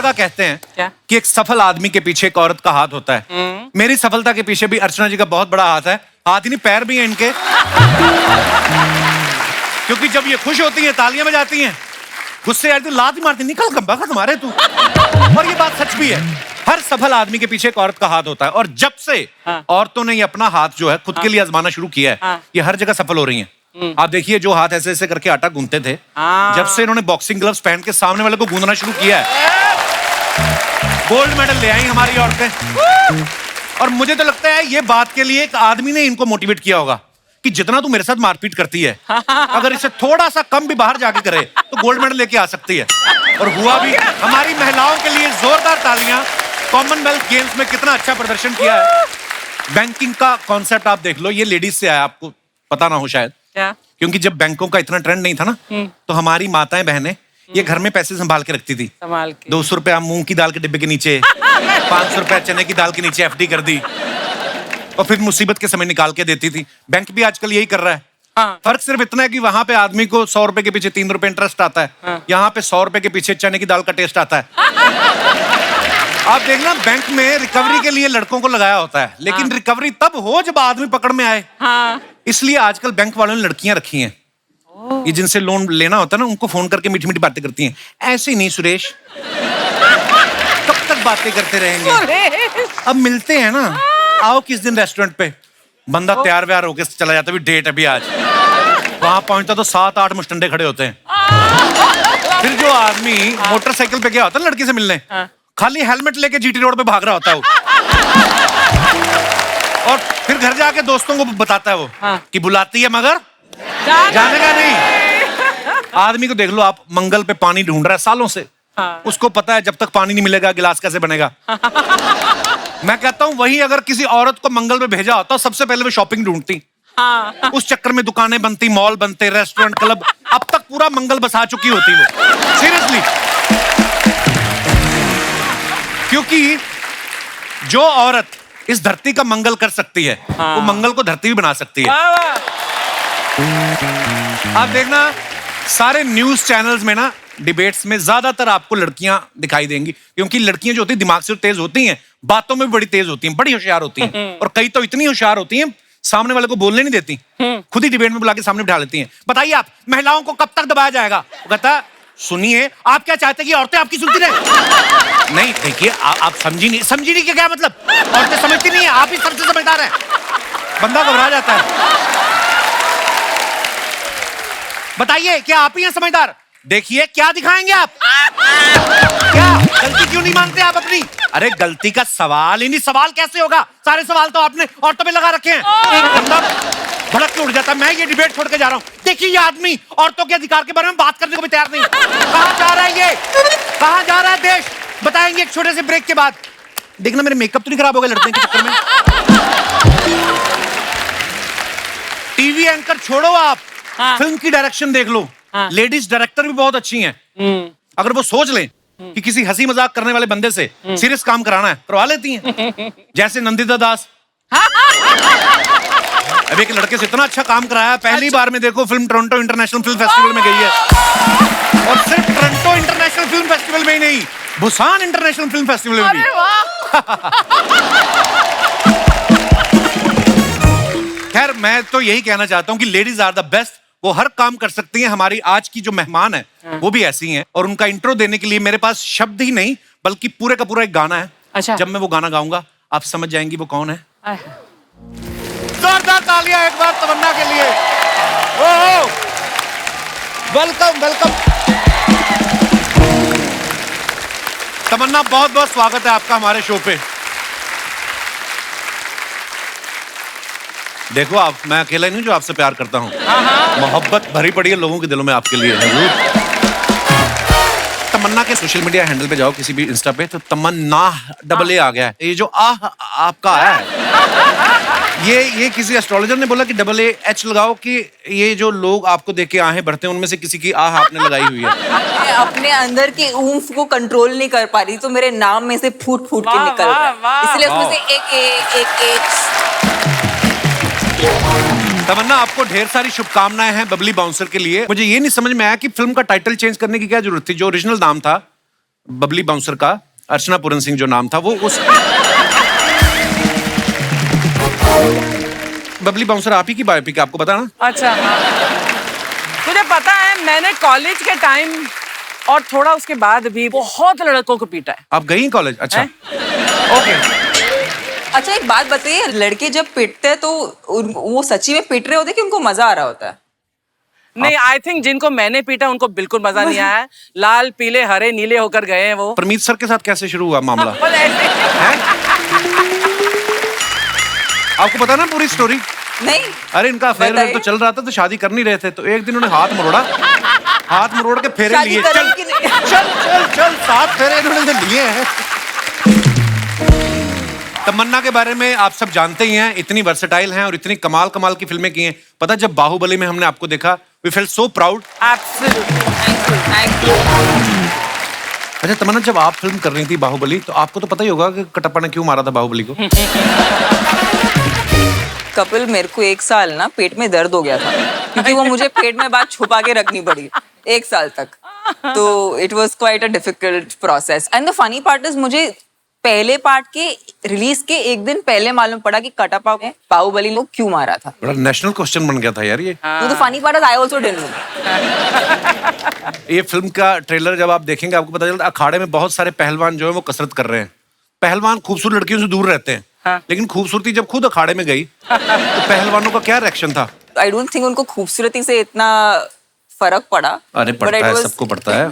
जगह कहते हैं क्या? कि एक सफल आदमी के पीछे एक औरत का हाथ होता है। मेरी सफलता के पीछे भी अर्चना जी का बहुत बड़ा हाथ है। हाथ ही नहीं, पैर भी हैं इनके। क्योंकि जब ये खुश होती हैं तालियां बजाती हैं, गुस्से आती लात ही मारती, निकल गंबा का तुम्हारे तू। और ये बात सच भी है, हर सफल आदमी के पीछे एक औरत का हाथ होता है। और जब से औरतों ने ये अपना हाथ जो है खुद के लिए आजमाना शुरू किया है, ये हर जगह सफल हो रही हैं। आप देखिए, जो हाथ ऐसे ऐसे करके आटा गूंथते थे, जब से इन्होंने बॉक्सिंग ग्लव्स पहन के सामने वाले को गूंदना शुरू किया है, गोल्ड मेडल ले आई हमारी औरतें। और मुझे तो लगता है ये बात के लिए एक आदमी ने इनको मोटिवेट किया होगा कि जितना तू मेरे साथ मारपीट करती है, अगर इसे थोड़ा सा कम भी बाहर जाके करे तो गोल्ड मेडल लेके आ सकती है। और हुआ भी। हमारी महिलाओं के लिए जोरदार तालियां। कॉमनवेल्थ गेम्स में कितना अच्छा प्रदर्शन किया है। बैंकिंग का कॉन्सेप्ट आप देख लो, ये लेडीज से आया, आपको पता ना हो शायद। क्या? क्योंकि जब बैंकों का इतना ट्रेंड नहीं था ना, तो हमारी माताएं बहनें ये घर में पैसे संभाल के रखती थी। संभाल के 200 रुपया मूंग की दाल के डिब्बे के नीचे, 500 रुपया चने की दाल के नीचे एफडी कर दी, और फिर मुसीबत के समय निकाल के देती थी। बैंक भी आजकल यही कर रहा है। फर्क सिर्फ इतना है कि वहां पे आदमी को 100 रुपए के पीछे 3 रुपए इंटरेस्ट आता है, यहाँ पे 100 रुपए के पीछे चने की दाल का टेस्ट आता है। आप देखना, बैंक में रिकवरी के लिए लड़कों को लगाया होता है, लेकिन रिकवरी तब हो जब आदमी पकड़ में आए। इसलिए आजकल बैंक वालों ने लड़कियां रखी हैं, ये जिनसे लोन लेना होता है ना, उनको फोन करके मीठी मीठी बातें करती हैं। ऐसे नहीं सुरेश, कब तक बातें करते रहेंगे, अब मिलते हैं ना, आओ किस दिन रेस्टोरेंट पे। बंदा तैयार व्यार होके चला जाता है, डेट अभी आज। वहां पहुंचता तो 7-8 मुस्टंडे खड़े होते हैं। फिर जो आदमी मोटरसाइकिल पे गया होता है लड़की से मिलने, खाली हेलमेट लेके जीटी रोड पे भाग रहा होता है वो। और फिर घर जाके दोस्तों को बताता है वो कि बुलाती है मगर जाने का नहीं। आदमी को देख लो आप, मंगल पे पानी ढूंढ रहा है सालों से। उसको पता है जब तक पानी नहीं मिलेगा गिलास कैसे बनेगा। मैं कहता हूं वही अगर किसी औरत को मंगल पे भेजा होता, सबसे पहले वो शॉपिंग ढूंढती। उस चक्कर में दुकानें बनती, मॉल बनते, रेस्टोरेंट, क्लब, अब तक पूरा मंगल बसा चुकी होती वो। सीरियसली। क्योंकि जो औरत इस धरती का मंगल कर सकती है, वो मंगल को धरती भी बना सकती है। आप देखना, सारे न्यूज चैनल्स में ना, डिबेट्स में ज्यादातर आपको लड़कियां दिखाई देंगी, क्योंकि लड़कियां जो होती हैं दिमाग से तेज होती हैं, बातों में भी बड़ी तेज होती हैं, बड़ी होशियार होती हैं। और कई तो इतनी होशियार होती हैं, सामने वाले को बोलने नहीं देती, खुद ही डिबेट में बुला के सामने बिठा लेती हैं। बताइए आप, महिलाओं को कब तक दबाया जाएगा? वो कहता है, सुनिए, आप क्या चाहते हैं कि औरतें आपकी सुनती रहे? नहीं, देखिए, आप समझी नहीं क्या मतलब? औरतें समझती नहीं है, आप ही सबसे समझदार हैं। बंदा घबरा जाता है। बताइए, क्या आप ही हैं समझदार? देखिए, क्या दिखाएंगे आप? क्या गलती क्यों नहीं मानते आप अपनी? अरे गलती का सवाल ही नहीं, सवाल कैसे होगा? सारे सवाल तो आपने औरतों पे लगा रखे हैं। बंदा भड़क के उड़ जाता है, मैं ये डिबेट छोड़ के जा रहा हूँ। देखिए, ये आदमी औरतों के अधिकार के बारे में बात करने को भी तैयार नहीं। कहाँ जा रहा है ये? कहाँ जा रहा है देश? बताएंगे एक छोटे से ब्रेक के बाद। देखना, मेरे मेकअप तो नहीं खराब हो गया लड़ने के चक्कर में। टीवी एंकर छोड़ो आप, फिल्म की डायरेक्शन देख लो। लेडीज डायरेक्टर भी बहुत अच्छी हैं। अगर वो सोच लें कि किसी हंसी मजाक करने वाले बंदे से सीरियस काम कराना है, करवा लेती हैं। जैसे नंदिता दास। अब एक लड़के से इतना अच्छा काम कराया, पहली बार में देखो film Toronto international film festival में गई है। और सिर्फ टोरंटो इंटरनेशनल फिल्म फेस्टिवल में ही नहीं, बुसान इंटरनेशनल फिल्म फेस्टिवल में भी। खैर, मैं तो यही कहना चाहता हूं कि लेडीज आर द बेस्ट। वो हर काम कर सकती हैं। हमारी आज की जो मेहमान है वो भी ऐसी हैं। और उनका इंट्रो देने के लिए मेरे पास शब्द ही नहीं, बल्कि पूरे का पूरा एक गाना है। अच्छा। जब मैं वो गाना गाऊंगा आप समझ जाएंगी वो कौन है। जोरदार तालियां एक बार तमन्ना के लिए। ओह, वेलकम वेलकम तमन्ना, बहुत बहुत स्वागत है आपका हमारे शो पे। देखो आप, मैं अकेला नहीं जो आपसे प्यार करता हूँ। मोहब्बत भरी पड़ी है लोगों के दिलों में आपके लिए। तमन्ना के सोशल मीडिया हैंडल पे जाओ, किसी भी इंस्टा पे, तो तमन्ना AA आ गया है। ये जो आपका आया है, ये किसी एस्ट्रोलॉजर ने बोला कि AAH लगाओ कि ये जो लोग आपको देख के आहें भरते हैं उनमें से किसी की आह आपने लगाई हुई है। मैं अपने अंदर के ऊम्फ को कंट्रोल नहीं कर पा रही, तो मेरे नाम में से फूट फूट के निकल रहा है, इसलिए उसमें से एक तमन्ना, आपको ढेर सारी शुभकामनाएं हैं बबली बाउंसर के लिए। मुझे ये नहीं समझ में आया कि फिल्म का टाइटल चेंज करने की क्या जरूरत थी। जो ओरिजिनल नाम था बबली बाउंसर का अर्चना पूरन सिंह जो नाम था वो उस बबली बाउंसर आप ही की बायोपिक है, आपको पता ना? अच्छा हाँ। मुझे पता है, मैंने कॉलेज के टाइम और थोड़ा उसके बाद भी बहुत लड़कों को पीटा है। आप गई कॉलेज? अच्छा ओके। अच्छा एक बात बताइए, लड़के जब पिटते हैं तो वो सच्ची में पिट रहे होते हैं कि उनको मजा आ रहा होता है? नहीं, आई थिंक जिनको मैंने पीटा उनको बिल्कुल मजा नहीं आया। लाल पीले हरे नीले होकर गए हैं वो। परमीत सर के साथ कैसे शुरू हुआ मामला? बस ऐसे। आपको पता ना पूरी स्टोरी? नहीं। अरे इनका अफेयर बताइए। तो चल रहा था, तो शादी कर नहीं रहे थे, तो एक दिन उन्होंने हाथ मरोड़ा, हाथ मरोड़ के फेरे शादी लिए। करें चल कि नहीं? चल चल चल 7 फेरे इन्होंने लिए हैं। तमन्ना के बारे में आप सब जानते ही हैं, इतनी वर्सेटाइल हैं और इतनी कमाल कमाल की फिल्में की हैं। पता जब बाहुबली में हमने आपको देखा, we felt so proud. Absolutely. Thank you. अच्छा तमन्ना, जब आप फिल्म कर रही थी बाहुबली, तो आपको तो पता ही होगा कि कटप्पा ने क्यों मारा था बाहुबली को? कपिल, मेरे को 1 साल ना पेट में दर्द हो गया था, क्योंकि वो मुझे पेट में बात छुपा के रखनी पड़ी 1 साल तक। तो it was quite a difficult process. And the funny part is, मुझे पहले पार्ट के रिलीज के 1 दिन पहले मालूम पड़ा कि कटप्पा ने बाहुबली को क्यों मारा था। बड़ा नेशनल क्वेश्चन बन गया था यार ये। तो the funny part is I also didn't know. ये फिल्म का ट्रेलर जब आप देखेंगे आपको पता चलता है अखाड़े में बहुत सारे पहलवान जो है वो कसरत कर रहे हैं। पहलवान खूबसूरत लड़कियों से दूर रहते हैं, लेकिन खूबसूरती जब खुद अखाड़े में गई तो पहलवानों का क्या रिएक्शन था? आई डोंट थिंक उनको खूबसूरती से इतना फर्क पड़ा। अरे पड़ता है, सबको पड़ता है।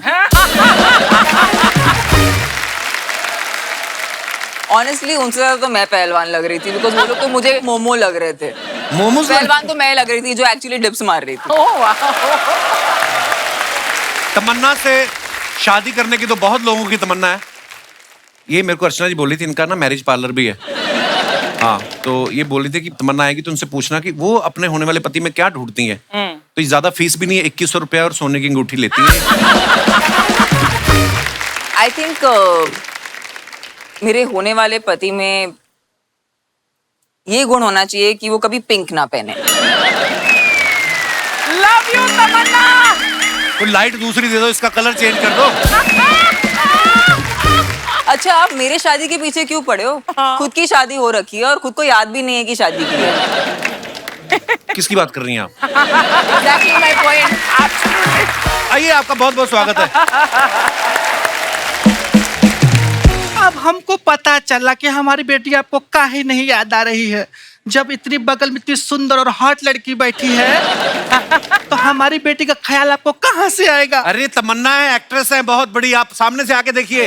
ऑनेस्टली उनसे ज्यादा तो मैं पहलवान लग रही थी, बिकॉज वो लोग तो मुझे मोमो लग रहे थे। मोमोज पहलवान तो मैं लग रही थी जो एक्चुअली डिप्स मार रही थी। Oh, wow. तमन्ना से शादी करने की तो बहुत लोगों की तमन्ना है। ये मेरे को अर्चना जी बोली थी, इनका ना मैरिज पार्लर भी है। हाँ, तो ये बोली थी कि तमन्ना आएगी तो उनसे पूछना कि वो अपने होने वाले पति में क्या ढूंढती हैं। तो ये ज्यादा फीस भी नहीं है, 2100 रुपया और सोने की अंगूठी लेती है। आई थिंक मेरे होने वाले पति में ये गुण होना चाहिए कि वो कभी पिंक ना पहने। Love you, तमन्ना। तो लाइट दूसरी दे दो, इसका कलर चेंज कर दो। अच्छा, आप मेरे शादी के पीछे क्यों पड़े हो? खुद की शादी हो रखी है और खुद को याद भी नहीं है कि शादी की है। किसकी बात कर रही हैं आप? Exactly my point. आइए, आपका बहुत बहुत स्वागत है। अब हमको पता चला कि हमारी बेटी आपको काहे नहीं याद आ रही है। जब इतनी बगल में इतनी सुंदर और हॉट लड़की बैठी है तो हमारी बेटी का ख्याल आपको कहाँ से आएगा? अरे तमन्ना है, एक्ट्रेस है बहुत बड़ी, आप सामने से आके देखिए।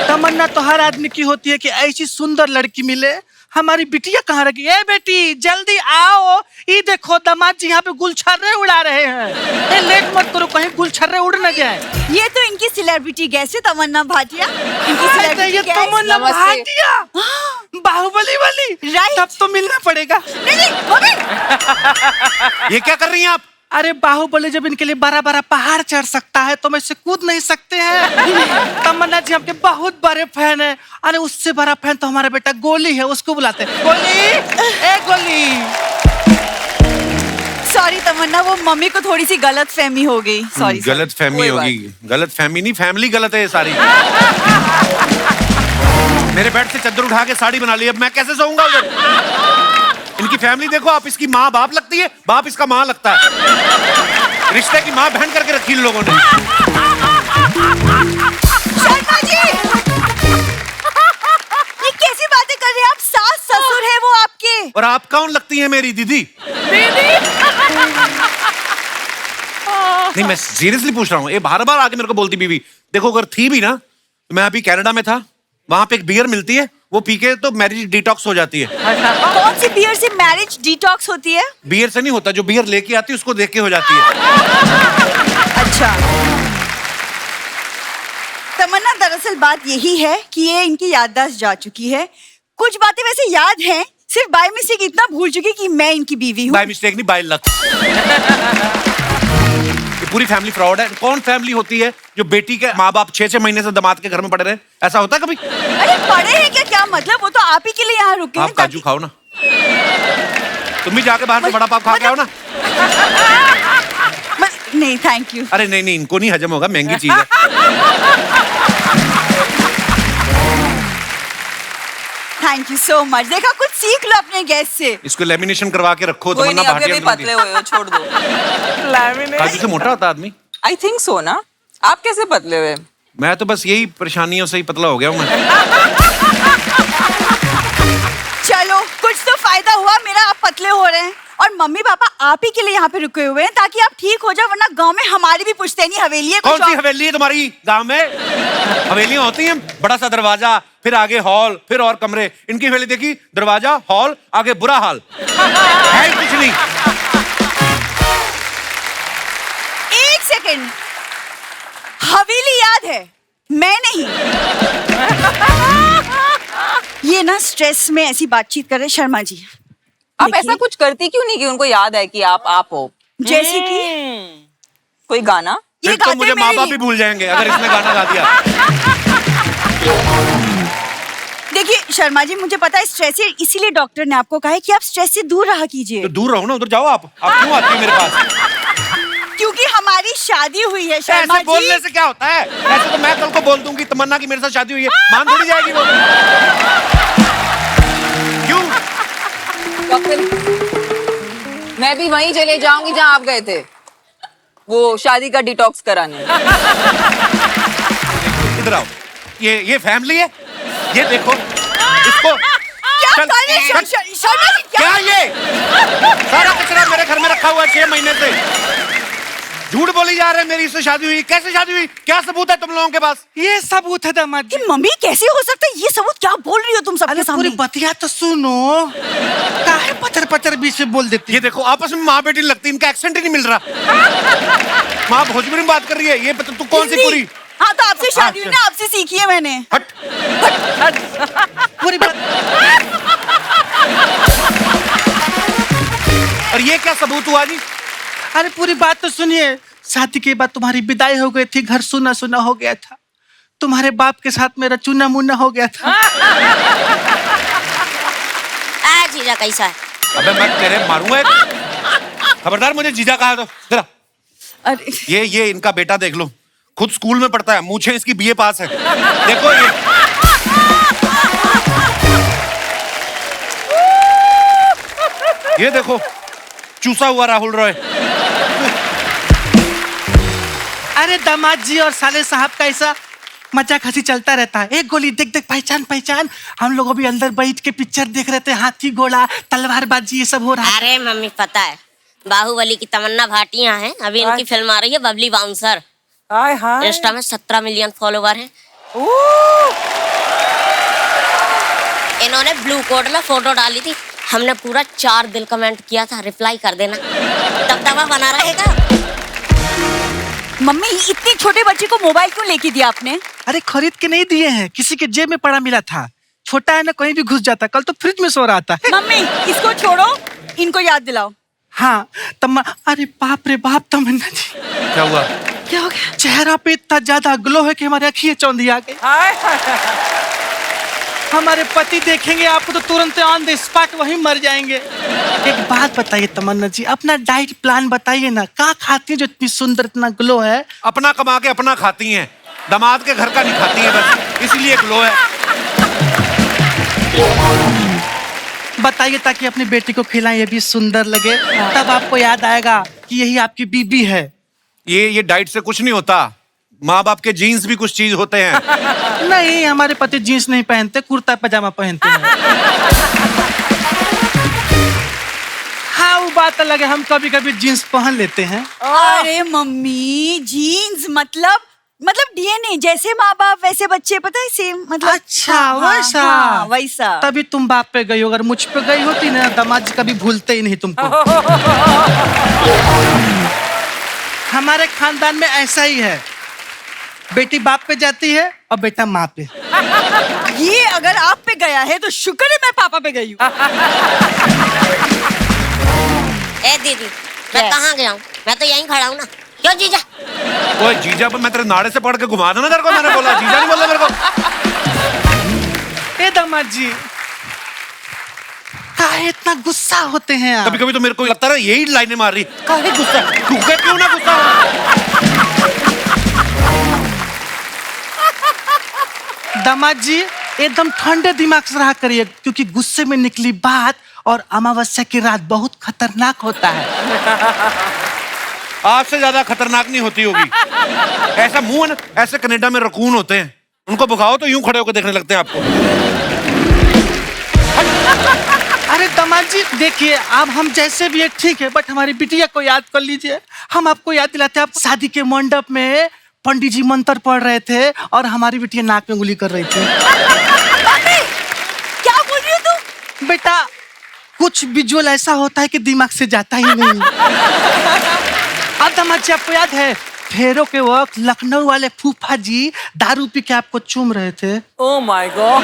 तमन्ना तो हर आदमी की होती है कि ऐसी सुंदर लड़की मिले। हमारी बिटिया कहाँ रखी? ए बेटी जल्दी आओ, ये देखो दामाद जी यहाँ पे गुलछर्रे उड़ा रहे हैं। ए लेट मत करो, कहीं गुलछर्रे उड़ न जाए। ये तो इनकी सेलिब्रिटी गैस है, तमन्ना भाटिया। इनकी ये सेलिब्रिटी गैस। तमन्ना नमस्ते। भाटिया, बाहुबली वाली। Right. तब तो मिलना पड़ेगा। नहीं मम्मी। ये क्या कर रही हैं आप? अरे बाहुबली जब इनके लिए बड़ा बड़ा पहाड़ चढ़ सकता है तो मैं इससे कूद नहीं सकते हैं? तमन्ना जी आपके बहुत बड़े फैन है। अरे उससे बड़ा फैन तो हमारा बेटा गोली है, उसको बुलाते हैं। गोली, ए गोली। सॉरी तमन्ना, वो मम्मी को थोड़ी सी गलत फहमी हो गई। सॉरी। गलत फहमी कोई होगी। गलत फहमी नहीं, फैमिली गलत है ये सारी। मेरे बेड से चादर उठा के साड़ी बना ली, अब मैं कैसे सोऊंगा उधर? इनकी फैमिली देखो आप, इसकी माँ बाप लगती है, बाप इसका माँ लगता है। रिश्ते की माँ बहन करके रखी इन लोगों ने। शर्मा जी, ये कैसी बातें कर रहे हैं आप? सास ससुर है वो आपके। और आप कौन लगती हैं? मेरी दीदी। नहीं, मैं सीरियसली पूछ रहा हूँ। ये बार बार आके मेरे को बोलती बीवी, देखो अगर थी भी ना तो मैं अभी कनाडा में था, वहां पे एक बियर मिलती है, वो पी के तो मैरिज डिटॉक्स हो जाती है। कौन सी बियर से मैरिज डिटॉक्स होती है? बियर से नहीं होता, जो बियर लेके आती है उसको देख के हो जाती है। अच्छा तमन्ना, दरअसल बात यही है कि ये इनकी याददाश्त जा चुकी है। कुछ बातें वैसे याद हैं, सिर्फ बाय मिस्टेक इतना भूल चुकी कि मैं इनकी बीवी हूँ। बाय मिस्टेक नहीं, बाय लक। ये पूरी फैमिली फ्रॉड है। कौन फैमिली होती है जो बेटी के माँ बाप 6-6 महीने से दामाद के घर में पड़े रहे? ऐसा होता है कभी? अरे पढ़े हैं क्या? क्या मतलब? वो तो आप ही के लिए यहाँ रुके आप हैं काजू खाओ ना, तुम भी जाके बाहर से बड़ा पाव खा के आओ ना। नहीं थैंक यू। अरे नहीं नहीं, इनको नहीं हजम होगा, महंगी चीज है। Thank you so much. देखा, कुछ सीख लो अपने गेस्ट से। इसको लेमिनेशन करवा के रखो, कोई तमन्ना नहीं, अभी भाटिया अभी पतले हुए हो, छोड़ दो। काजू से मोटा होता आदमी। आई थिंक सो ना। आप कैसे पतले हुए? मैं तो बस यही परेशानियों से ही पतला हो गया हूँ मैं। चलो, कुछ तो फायदा हुआ मेरा, आप पतले हो रहे हैं। और मम्मी पापा आप ही के लिए यहाँ पे रुके हुए हैं ताकि आप ठीक हो जाओ, वरना गांव में हमारी भी पुश्तैनी हवेली है। कौन सी हवेली है तुम्हारी गांव में? हवेलियां होती हैं, बड़ा सा दरवाजा, फिर आगे हॉल, फिर और कमरे। इनकी हवेली देखी, दरवाजा, हॉल, आगे बुरा हाल है ही कुछ नहीं। एक सेकंड, हवेली याद है, मैं नहीं। ये ना स्ट्रेस में ऐसी बातचीत कर रहे शर्मा जी। आप देखिए, ऐसा कुछ करती क्यों नहीं कि उनको याद है कि आप हो? जैसे कि कोई गाना? ये फिर तो गाते मुझे मेरे माँ बाप लिए। भी भूल जाएंगे अगर इसने गाना गा दिया। देखिए शर्मा जी, मुझे पता है स्ट्रेस है, इसीलिए डॉक्टर ने आपको कहा है कि आप स्ट्रेस से दूर रहा कीजिए। तो दूर रहो ना, उधर जाओ। आप क्यों आती है मेरे पास? क्योंकि हमारी शादी हुई है शर्मा ऐसे बोलने जी। से क्या होता है? ऐसे तो मैं कल को बोल दूंगी तमन्ना की मेरे साथ शादी हुई है, मान थोड़ी जाएगी वो। क्यों? मैं भी वहीं चले जाऊंगी जहां आप गए थे, वो शादी का डिटॉक्स कराने। इधर आओ। ये फैमिली है, ये देखो इसको। क्या चल, कर रहे हैं शर्मा जी? क्या ये सारा कचरा मेरे घर में रखा हुआ है 6 महीने से? झूठ बोली जा रहे हैं मेरी इससे शादी हुई। कैसे शादी हुई? क्या सबूत है तुम लोगों के पास? ये सबूत है दामाद जी। कि मम्मी कैसे हो सकता है ये सबूत? क्या बोल रही हो तुम सबके अरे सामने? पूरी बतिया तो सुनो, काहे पचर पचर बीच में बोल देती ये देखो, आपस में माँ बेटी लगती, इनका एक्सेंट ही नहीं मिल रहा। माँ भोजपुरी में बात कर रही है, ये तू कौन सी हिंदी? पूरी? हाँ तो आपसे शादी हुई ना, आपसे सीखी है मैंने। हट। पूरी बात। और ये क्या सबूत हुआ जी? अरे पूरी बात तो सुनिए। शादी के बाद तुम्हारी विदाई हो गई थी, घर सुना सुना हो गया था। तुम्हारे बाप के साथ मेरा चुना मुन्ना हो गया था। जीजा कैसा है? अबे मैं तेरे मारूंगा एक। खबरदार मुझे जीजा कहा तो जरा। अरे ये इनका बेटा देख लो, खुद स्कूल में पढ़ता है, मूछें इसकी बीए पास है। देखो ये देखो, चूसा हुआ राहुल रॉय। अरे दामाद जी और साले साहब का ऐसा मजाक हंसी चलता रहता है। एक गोली देख देख पहचान पहचान। हम लोग अभी अंदर बैठ के पिक्चर देख रहे थे, हाथी घोड़ा तलवारबाजी ये सब हो रहा है। अरे मम्मी पता है, बाहुबली की तमन्ना भाटिया हैं, अभी इनकी फिल्म आ रही है बबली बाउंसर। हाय हाय। इंस्टा में 17 मिलियन फॉलोवर हैं। इन्होंने ब्लू कोड में फोटो डाली थी, हमने पूरा 4 दिल कमेंट किया था, रिप्लाई कर देना। दबदबा बना रहेगा। मम्मी, इतने छोटे बच्चे को मोबाइल क्यों लेके दिया आपने? अरे खरीद के नहीं दिए हैं, किसी के जेब में पड़ा मिला था। छोटा है ना, कहीं भी घुस जाता। कल तो फ्रिज में सो रहा था। मम्मी इसको छोड़ो, इनको याद दिलाओ। हाँ अरे बाप रे बाप तमन्ना जी, क्या हुआ? क्या हो गया? चेहरा पे इतना ज्यादा ग्लो है कि हमारी आँखें चौंधी आ गई। हाय हाय हाय। हमारे पति देखेंगे आपको तो तुरंत ऑन द स्पॉट वहीं मर जाएंगे। एक बात बताइए तमन्ना जी, अपना डाइट प्लान बताइए ना, क्या खाती है जो इतनी सुंदर, इतना ग्लो है? अपना कमा के अपना खाती हैं, दामाद के घर का नहीं खाती हैं, बस इसलिए ग्लो है। बताइए ताकि अपनी बेटी को खिलाएं, ये भी सुंदर लगे, तब आपको याद आएगा कि यही आपकी बीबी है। ये डाइट से कुछ नहीं होता, माँ बाप के जीन्स भी कुछ चीज होते हैं। नहीं, हमारे पति जीन्स नहीं पहनते, कुर्ता पजामा पहनते हैं। हाँ वो बात अलग है, हम कभी कभी जीन्स पहन लेते हैं। अरे मम्मी, जीन्स मतलब डीएनए, जैसे माँ बाप वैसे बच्चे, पता है, सेम मतलब। अच्छा हाँ, वैसा। हाँ, वैसा। तभी तुम बाप पे गई हो, अगर मुझ पे गई होती ना, दामाद जी कभी भूलते ही नहीं तुमको। हमारे खानदान में ऐसा ही है, बेटी बाप पे जाती है और बेटा माँ पे। ये अगर आप पे गया है तो शुक्र है मैं पापा पे गई हूँ। ए दीदी, मैं कहाँ गया हूँ? मैं तो यहीं खड़ा हूँ ना। क्यों जीजा? ओए जीजा पर मैं तेरे नाड़े से पकड़ के घुमा दूं ना तेरे को, मैंने बोला जीजा नहीं बोला मेरे को। ए दामाद जी, काहे इतना गुस्सा होते हैं आप? कभी कभी तो मेरे को लगता है यही लाइनें मार रही, काहे गुस्सा? गुस्सा क्यों ना गुस्सा हो? दामाद जी एकदम ठंडे दिमाग से रहा करिए, क्योंकि गुस्से में निकली बात और अमावस्या की रात बहुत खतरनाक होता है। आपसे ज्यादा खतरनाक नहीं होती होगी। ऐसा मुंह है ना, ऐसे कनाडा में रकून होते हैं, उनको भगाओ तो यूं खड़े होकर देखने लगते हैं आपको। अरे दामाद जी देखिए, अब हम जैसे भी है ठीक है, बट हमारी बिटिया को याद कर लीजिए। हम आपको याद दिलाते हैं, आप शादी के मंडप में पंडित जी मंत्र पढ़ रहे थे और हमारी बिटिया नाक में उंगली कर रही थी। क्या बोल रही हो तुम? बेटा कुछ विजुअल ऐसा होता है कि दिमाग से जाता ही नहीं। अब दामाद जी आपको याद है फेरों के वक्त लखनऊ वाले फूफा जी दारू पी के आपको चूम रहे थे। Oh my God.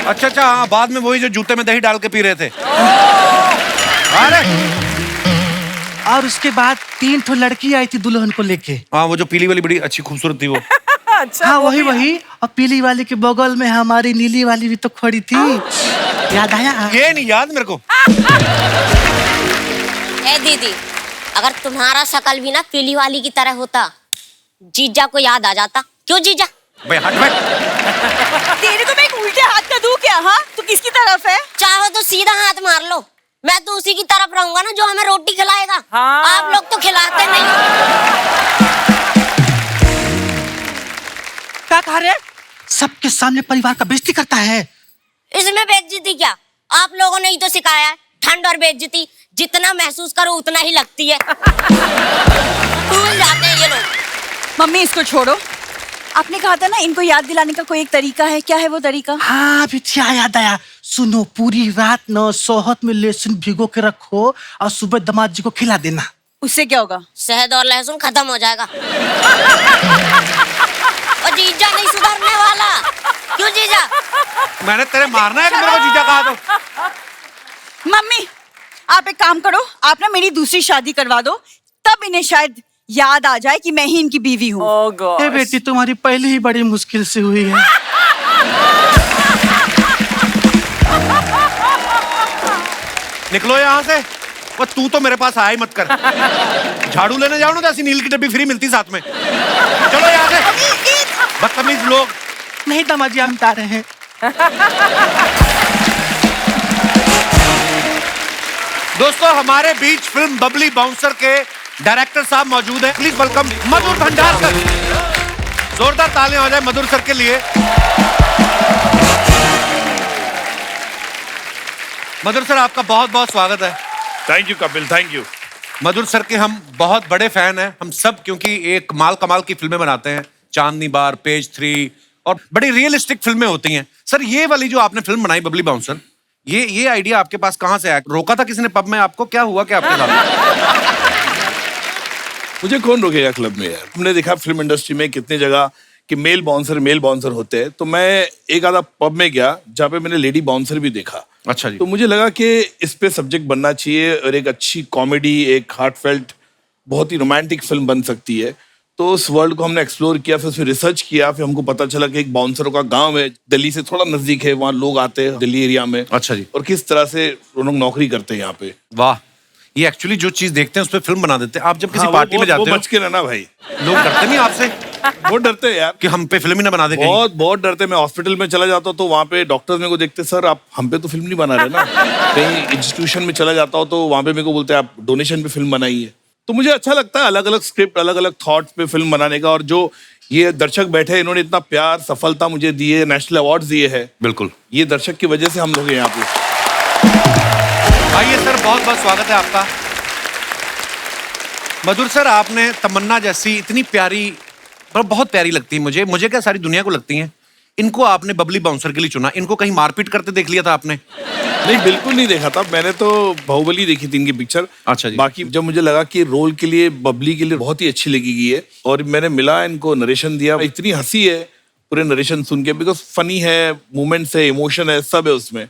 अच्छा हाँ, बाद में वही जो जूते में दही डाल के पी रहे थे। अरे और उसके बाद 3 ठो लड़की आई थी दुल्हन को लेके। हाँ, वो जो पीली वाली बड़ी अच्छी खूबसूरत थी वो। अच्छा हाँ वही और पीली वाली के बगल में हमारी नीली वाली भी तो खड़ी थी। याद आया? ये नहीं याद मेरे को। ए दीदी, अगर तुम्हारा शकल भी ना पीली वाली की तरह होता, जीजा को याद आ जाता। क्यों जीजा? भाई हट भाई। तेरे को मैं एक उल्टे हाथ का दूं क्या? हाँ, तू किसकी तरफ है? चाहो तो सीधा हाथ मार लो, मैं तो उसी की तरफ रहूंगा ना जो हमें रोटी खिलाएगा। हाँ। आप लोग तो खिलाते नहीं। क्या कह रहे? सबके सामने परिवार का बेइज्जती करता है। इसमें बेइज्जती क्या? आप लोगों ने ही तो सिखाया है, ठंड और बेइज्जती जितना महसूस करो उतना ही लगती है। भूल जाते हैं ये लोग। मम्मी इसको छोड़ो। आपने कहा था ना इनको याद दिलाने का कोई एक तरीका है, क्या है वो तरीका? हाँ बिटिया याद आया। सुनो, पूरी रात न सोहत में लहसुन भिगो के रखो और सुबह दामाद जी को खिला देना। उससे क्या होगा? शहद और लहसुन खत्म हो जाएगा। और जीजा नहीं सुधरने वाला। क्यों जीजा? मैंने तेरे मारना है कि मेरे को जीजा कहा तो? मम्मी आप एक काम करो, आप ना मेरी दूसरी शादी करवा दो, तब इन्हें शायद याद आ जाए कि मैं ही इनकी बीवी हूँ। ओह गॉड। ए बेटी, तुम्हारी पहले ही बड़ी मुश्किल से हुई है। निकलो यहाँ से। वो तू तो मेरे पास आया ही मत कर। झाड़ू लेने जाओ ना तो ऐसी नील की डब्बी फ्री मिलती साथ में। चलो यहाँ से, बदतमीज लोग। नहीं दामाद जी, हम बता रहे हैं। दोस्तों हमारे बीच फिल्म बबली बाउंसर के डायरेक्टर साहब मौजूद हैं। प्लीज वेलकम मधुर भंडारकर। जोरदार तालियां हो जाए मधुर सर के लिए। मधुर सर आपका बहुत बहुत स्वागत है। Thank you Kapil, thank you. Madhur sir के हम बहुत बड़े फैन हैं हम सब, क्योंकि एक माल कमाल की फिल्में बनाते हैं। चांदनी बार, पेज 3 और बड़ी रियलिस्टिक फिल्में होती हैं। सर ये वाली जो आपने फिल्म बनाई बबली बाउंसर, ये आइडिया आपके पास कहाँ से आया? रोका था किसी ने पब में आपको? क्या हुआ क्या आपके साथ? मुझे कौन रोकेगा क्लब में यार। हमने देखा फिल्म इंडस्ट्री में कितने जगह कि मेल बाउंसर होते हैं, तो मैं एक आधा पब में गया जहाँ पे मैंने लेडी बाउंसर भी देखा। अच्छा जी। तो मुझे लगा कि इस पे सब्जेक्ट बनना चाहिए और एक अच्छी कॉमेडी, एक हार्टफेल्ट, बहुत ही रोमांटिक फिल्म बन सकती है। तो उस वर्ल्ड को हमने एक्सप्लोर किया, फिर रिसर्च किया, फिर हमको पता चला कि एक बाउंसरों का गांव है, दिल्ली से थोड़ा नजदीक है, वहाँ लोग आते हैं दिल्ली एरिया में। अच्छा जी। और किस तरह से वो लोग नौकरी करते हैं यहाँ पे। वाह, ये एक्चुअली जो चीज देखते हैं उस पर फिल्म बना देते हैं। आप जब किसी हाँ, पार्टी में जाते हो, बच के रहना भाई। लोग डरते नहीं आपसे बहुत डरते हैं यार कि हम पे फिल्म ही ना बना दे कहीं? बहुत डरते। मैं हॉस्पिटल में चला जाता हूँ तो वहाँ पे डॉक्टर्स मेरे को देखते, सर आप हम पे तो फिल्म नहीं बना रहे ना। कहीं इंस्टीट्यूशन में चला जाता हूँ तो वहाँ पे मेरे को बोलते हैं आप डोनेशन पे फिल्म बनाइए। तो मुझे अच्छा लगता है अलग अलग स्क्रिप्ट, अलग अलग थॉट्स पे फिल्म बनाने का। और जो ये दर्शक बैठे हैं, इन्होंने इतना प्यार, सफलता मुझे दी है, नेशनल अवार्ड दिए हैं। बिल्कुल, ये दर्शक की वजह से हम लोग हैं यहाँ पे। आइए सर, बहुत बहुत स्वागत है आपका। मधुर सर, आपने तमन्ना जैसी इतनी प्यारी, बहुत प्यारी लगती है मुझे क्या सारी दुनिया को लगती हैं, इनको आपने बबली बाउंसर के लिए चुना। इनको कहीं मारपीट करते देख लिया था आपने? नहीं, बिल्कुल नहीं देखा था मैंने। तो बाहुबली देखी थी इनकी पिक्चर। अच्छा जी। बाकी जब मुझे लगा कि रोल के लिए, बबली के लिए बहुत ही अच्छी लगेगी है, और मैंने मिला, इनको नरेशन दिया, इतनी हंसी है पूरे नरेशन सुन के, बिकॉज फनी है, मूवमेंट्स है, इमोशन है, सब है उसमें।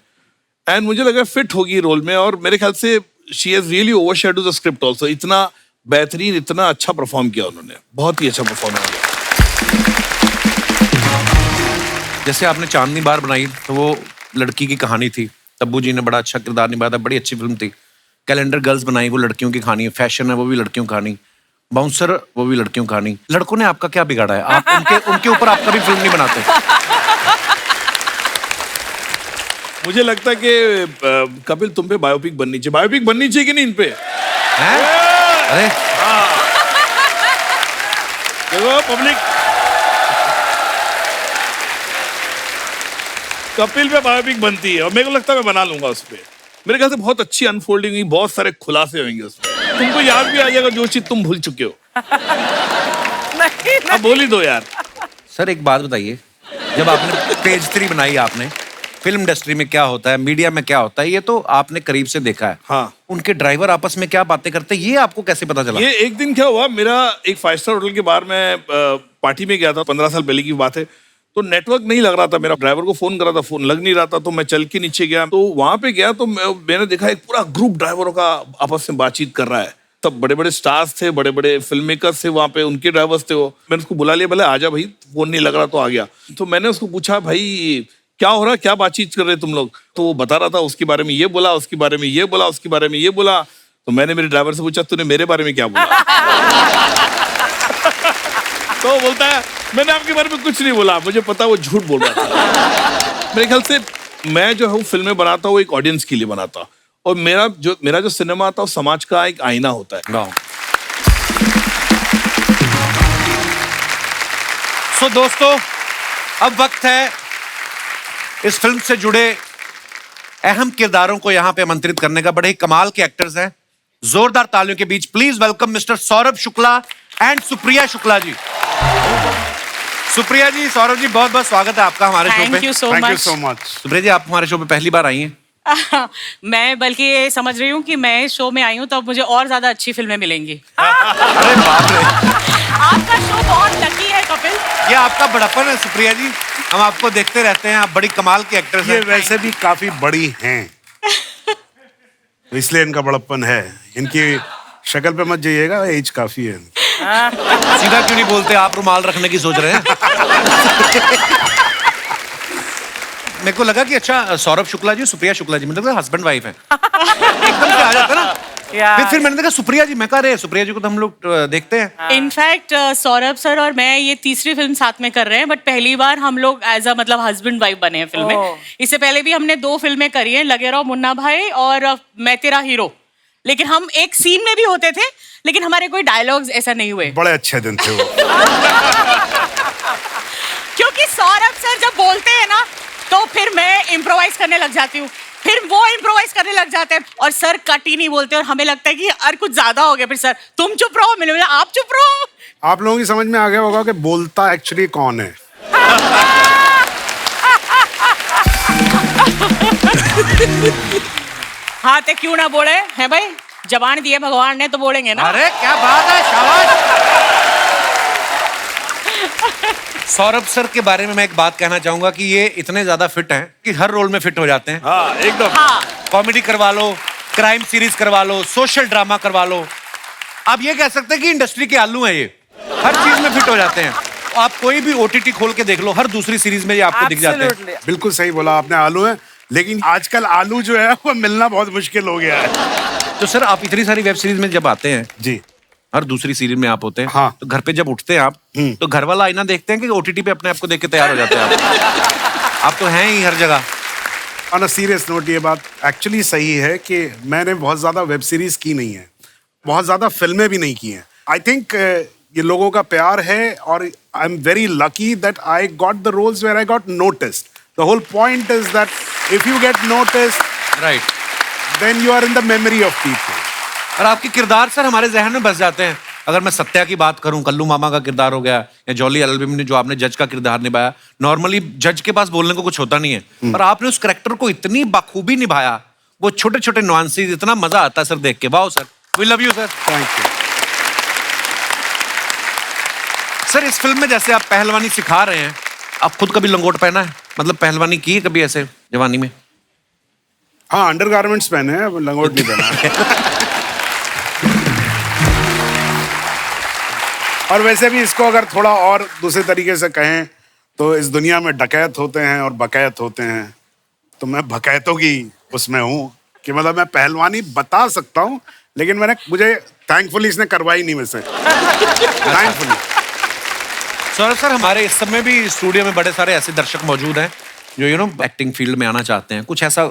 एंड मुझे लगा फिट होगी रोल में, और मेरे ख्याल से she has really overshadowed the script also. इतना बेहतरीन, इतना अच्छा परफॉर्म किया उन्होंने, बहुत ही अच्छा परफॉर्म किया। जैसे आपने चांदनी बार बनाई तो वो लड़की की कहानी थी, तब्बू जी ने बड़ा अच्छा किरदार निभाया था, बड़ी अच्छी फिल्म थी। कैलेंडर गर्ल्स बनाई, वो लड़कियों की कहानी है। फैशन है, वो भी लड़कियों की कहानी। बाउंसर, वो भी लड़कियों की कहानी। लड़कों ने आपका क्या बिगाड़ा है? आप उनके ऊपर आप कभी फिल्म नहीं बनाते? मुझे लगता है कि कपिल तुम पे बायोपिक बननी चाहिए। बायोपिक बननी चाहिए कि नहीं इन पे? हैं? अरे देखो पब्लिक, कपिल पे बायोपिक बनती है और मेरे को लगता है मैं बना लूंगा उस पे। मेरे ख्याल से बहुत अच्छी अनफोल्डिंग हुई, बहुत सारे खुलासे होंगे उसमें। तुमको याद भी आ जाएगा जो चीज तुम भूल चुके हो। नहीं, अब बोल ही दो यार। सर एक बात बताइए, जब आपने पेज 3 बनाई, आपने फिल्म इंडस्ट्री में क्या होता है, मीडिया में क्या होता है, ये तो आपने करीब से देखा है। हाँ। उनके ड्राइवर आपस में क्या बातें करते हैं, ये आपको कैसे पता चला? ये एक दिन क्या हुआ, मेरा एक 5 स्टार होटल के बाहर में पार्टी में गया था, 15 साल पहले की बात है। तो नेटवर्क नहीं लग रहा था, मेरा ड्राइवर को फोन करा था, फोन लग नहीं रहा था, तो मैं चल के नीचे गया। तो वहां पे गया तो मैंने देखा एक पूरा ग्रुप ड्राइवरों का आपस में बातचीत कर रहा है। सब बड़े बड़े स्टार्स थे, बड़े बड़े फिल्म मेकर्स थे वहां पे, उनके ड्राइवर्स थे वो। मैंने उसको बुला लिया, बोले आजा भाई, फोन नहीं लग रहा, तो आ गया। तो मैंने उसको पूछा, भाई क्या हो रहा है, क्या बातचीत कर रहे तुम लोग? तो वो बता रहा था, उसके बारे में ये बोला, उसके बारे में ये बोला, उसके बारे में ये बोला। तो मैंने मेरे ड्राइवर से पूछा, तूने मेरे बारे में क्या बोला? तो वो बोलता है, मैंने आपके बारे में कुछ नहीं बोला, मुझे पता वो झूठ बोल रहा था। मेरे ख्याल से मैं जो हूँ फिल्में बनाता हूँ एक ऑडियंस के लिए बनाता, और मेरा जो सिनेमा आता है वो समाज का एक आईना होता है। सो दोस्तों, अब वक्त है इस फिल्म से जुड़े अहम किरदारों को यहाँ पे आमंत्रित करने का। बड़े ही कमाल के एक्टर्स हैं, जोरदार तालियों के बीच please welcome mister Saurabh Shukla and Supriya Shukla ji. Supriya ji, Saurabh ji, बहुत बहुत स्वागत है आपका हमारे शो पे। Thank you so much. Supriya ji, आप हमारे शो पे पहली बार आई हैं। मैं बल्कि ये समझ रही हूँ कि मैं इस शो में आई हूँ तो अब मुझे और ज्यादा अच्छी फिल्में मिलेंगी। अरे बाप रे, आपका शो बहुत लकी है कपिल। ये आपका बड़प्पन है सुप्रिया जी, हम आपको देखते रहते हैं, आप बड़ी कमाल की एक्ट्रेस ये हैं। वैसे भी काफी बड़ी हैं, तो इसलिए इनका बड़प्पन है। इनकी शक्ल पे मत जाइएगा, एज काफी है। सीधा क्यों नहीं बोलते, आप रुमाल रखने की सोच रहे हैं? मेरे को लगा कि अच्छा सौरभ शुक्ला जी, सुप्रिया शुक्ला जी, मतलब हस्बैंड वाइफ है, एकदम से आ जाता ना। फिर मैंने देखा सुप्रिया जी, मैं कह रहे सुप्रिया जी को तो हम लोग देखते हैं। इनफैक्ट सौरभ सर और मैं ये तीसरी फिल्म साथ में कर रहे हैं, बट पहली बार हम लोग एज अ मतलब हस्बैंड वाइफ बने हैं फिल्म में। इससे पहले भी हमने 2 फिल्में करी हैं, लगे रहो मुन्ना भाई और मैं तेरा हीरो, लेकिन हम एक सीन में भी होते थे, लेकिन हमारे कोई डायलॉग्स ऐसा नहीं हुए। बड़े अच्छे दिन थे वो। क्योंकि सौरभ सर जब बोलते हैं ना तो फिर मैं इम्प्रोवाइज करने लग जाती हूँ, फिर वो इम्प्रोवाइज करने लग जाते हैं और सर कट ही नहीं बोलते और हमें लगता है कि यार कुछ ज्यादा हो गया। फिर सर तुम चुप रहो, मैंने बोला आप चुप रहो। आप लोगों की समझ में आ गया होगा कि बोलता एक्चुअली कौन है। हाँ तो क्यों ना बोले हैं भाई, जबान दिए भगवान ने तो बोलेंगे ना। अरे क्या बात है, शाबाश। सौरभ सर के बारे में मैं एक बात कहना चाहूंगा कि ये इतने ज्यादा फिट हैं कि हर रोल में फिट हो जाते हैं। हाँ एकदम। हाँ कॉमेडी करवा लो, क्राइम सीरीज करवा लो, सोशल ड्रामा करवा लो, आप ये कह सकते हैं कि इंडस्ट्री के आलू हैं ये, हर चीज में फिट हो जाते हैं। आप कोई भी ओटीटी खोल के देख लो, हर दूसरी सीरीज में ये आपको दिख जाते हैं। Absolutely. बिल्कुल सही बोला आपने, आलू है, लेकिन आजकल आलू जो है वो मिलना बहुत मुश्किल हो गया है। तो सर आप इतनी सारी वेब सीरीज में जब आते हैं, जी, हर दूसरी सीरीज में आप होते हैं, हाँ। तो घर पे जब उठते हैं आप, तो घर वाला आईना देखते हैं कि ओटीटी पे अपने आप को देख के तैयार हो जाते हैं आप तो हैं ही हर जगह। ऑन अ सीरियस नोट, ये बात एक्चुअली सही है कि मैंने बहुत ज्यादा वेब सीरीज की नहीं है, बहुत ज्यादा फिल्में भी नहीं की हैं। आई थिंक ये लोगों का प्यार है और I am very lucky that I got the roles where I got noticed. The whole point is that if you get noticed, right, then you are in the memory of people. और आपके किरदार sir हमारे जहन में बस जाते हैं। अगर मैं सत्या की बात करूं, कल्लू मामा का किरदार हो गया, या जॉली एल्बम ने जो आपने जज का किरदार निभाया, नॉर्मली जज के पास बोलने को कुछ होता नहीं है, पर आपने उस कैरेक्टर को इतनी बखूबी निभाया, वो छोटे छोटे नुआंसेस, इतना मजा आता है सर देख के। Wow sir, we love you sir. Thank you sir इस फिल्म में जैसे आप पहलवानी सिखा रहे हैं, आप खुद कभी लंगोट पहना है, मतलब पहलवानी की है कभी ऐसे जवानी में? हाँ, अंडरगारमेंट्स पहने हैं, लंगोट नहीं पहना। और वैसे भी इसको अगर थोड़ा और दूसरे तरीके से कहें तो इस दुनिया में डकैत होते हैं और बकैत होते हैं, तो मैं बकैतों की उसमें हूँ कि मतलब मैं पहलवानी बता सकता हूँ, लेकिन मुझे थैंकफुली इसने करवाई नहीं वैसे। थैंकफुली। सौरभ सर, हमारे इस समय भी स्टूडियो में बड़े सारे ऐसे दर्शक मौजूद हैं जो एक्टिंग फील्ड में आना चाहते हैं, कुछ ऐसा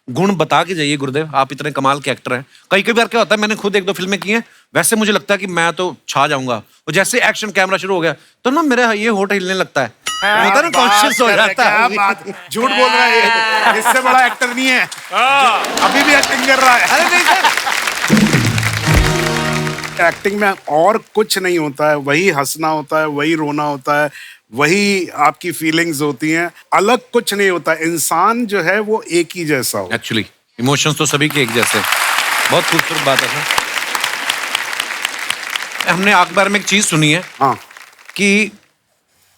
गुण बता के जाइए गुरुदेव, आप इतने कमाल के एक्टर हैं। कई कई बार क्या होता है, मैंने खुद 1-2 फिल्में की हैं, वैसे मुझे लगता है कि मैं तो छा जाऊंगा, और जैसे एक्शन कैमरा शुरू हो गया तो ना मेरा ये होठ हिलने लगता है, होता है ना, कॉन्शियस हो जाता है। क्या बात, झूठ बोल रहा है, इससे बड़ा एक्टर नहीं है, अभी भी एक्टिंग कर रहा है। अरे नहीं सर, एक्टिंग में और कुछ नहीं होता है, वही हंसना होता है, वही रोना होता है, वही आपकी फीलिंग्स होती हैं, अलग कुछ नहीं होता। इंसान जो है वो एक ही जैसा हो। एक्चुअली इमोशंस तो सभी के एक जैसे। बहुत खूबसूरत बात है सर। हमने अखबार में एक चीज सुनी है हाँ, कि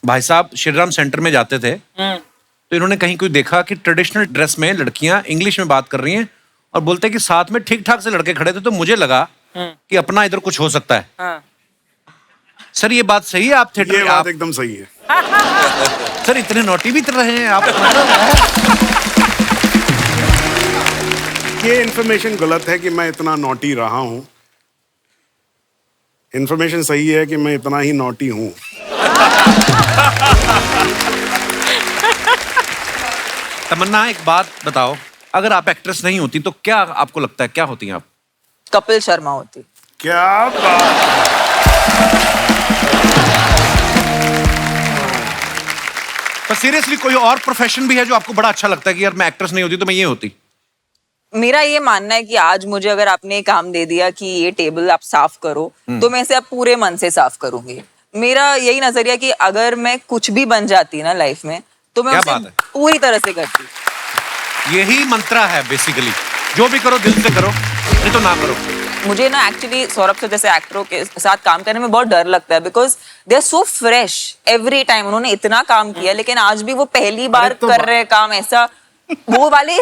भाई साहब श्री राम सेंटर में जाते थे तो इन्होंने कहीं कोई देखा कि ट्रेडिशनल ड्रेस में लड़कियां इंग्लिश में बात कर रही हैं और बोलते हैं कि साथ में ठीक ठाक से लड़के खड़े थे, तो मुझे लगा कि अपना इधर कुछ हो सकता है। सर ये बात सही है? आप थिएटर ये में बात आप एकदम सही है। सर इतने नोटी भी रहे हैं आप। ये इन्फॉर्मेशन गलत है कि मैं इतना नॉटी रहा हूं। इन्फॉर्मेशन सही है कि मैं इतना ही नॉटी हूं। तमन्ना एक बात बताओ, अगर आप एक्ट्रेस नहीं होती तो क्या आपको लगता है क्या होती हैं आप? कपिल शर्मा होती। क्या बात। पर सीरियसली कोई और प्रोफेशन भी है जो आपको बड़ा अच्छा लगता है कि यार मैं एक्ट्रेस नहीं होती तो मैं ये होती? मेरा ये मानना है कि आज मुझे अगर आपने काम दे दिया कि ये टेबल आप साफ करो, तो मैं इसे अब पूरे मन से साफ करूंगी। मेरा यही नजरिया कि अगर मैं कुछ भी बन जाती ना लाइफ में, तो मैं क्या उसे बात है? पूरी तरह से करती। यही मंत्रा है बेसिकली, जो भी करो दिल से करो, नहीं तो ना करो। मुझे ना एक्चुअली सौरभ से जैसे एक्टरों के साथ काम करने में बहुत डर लगता है, because they are so fresh every time. उन्होंने इतना काम किया, लेकिन आज भी वो पहली बार कर रहे हैं काम, ऐसा वो वाले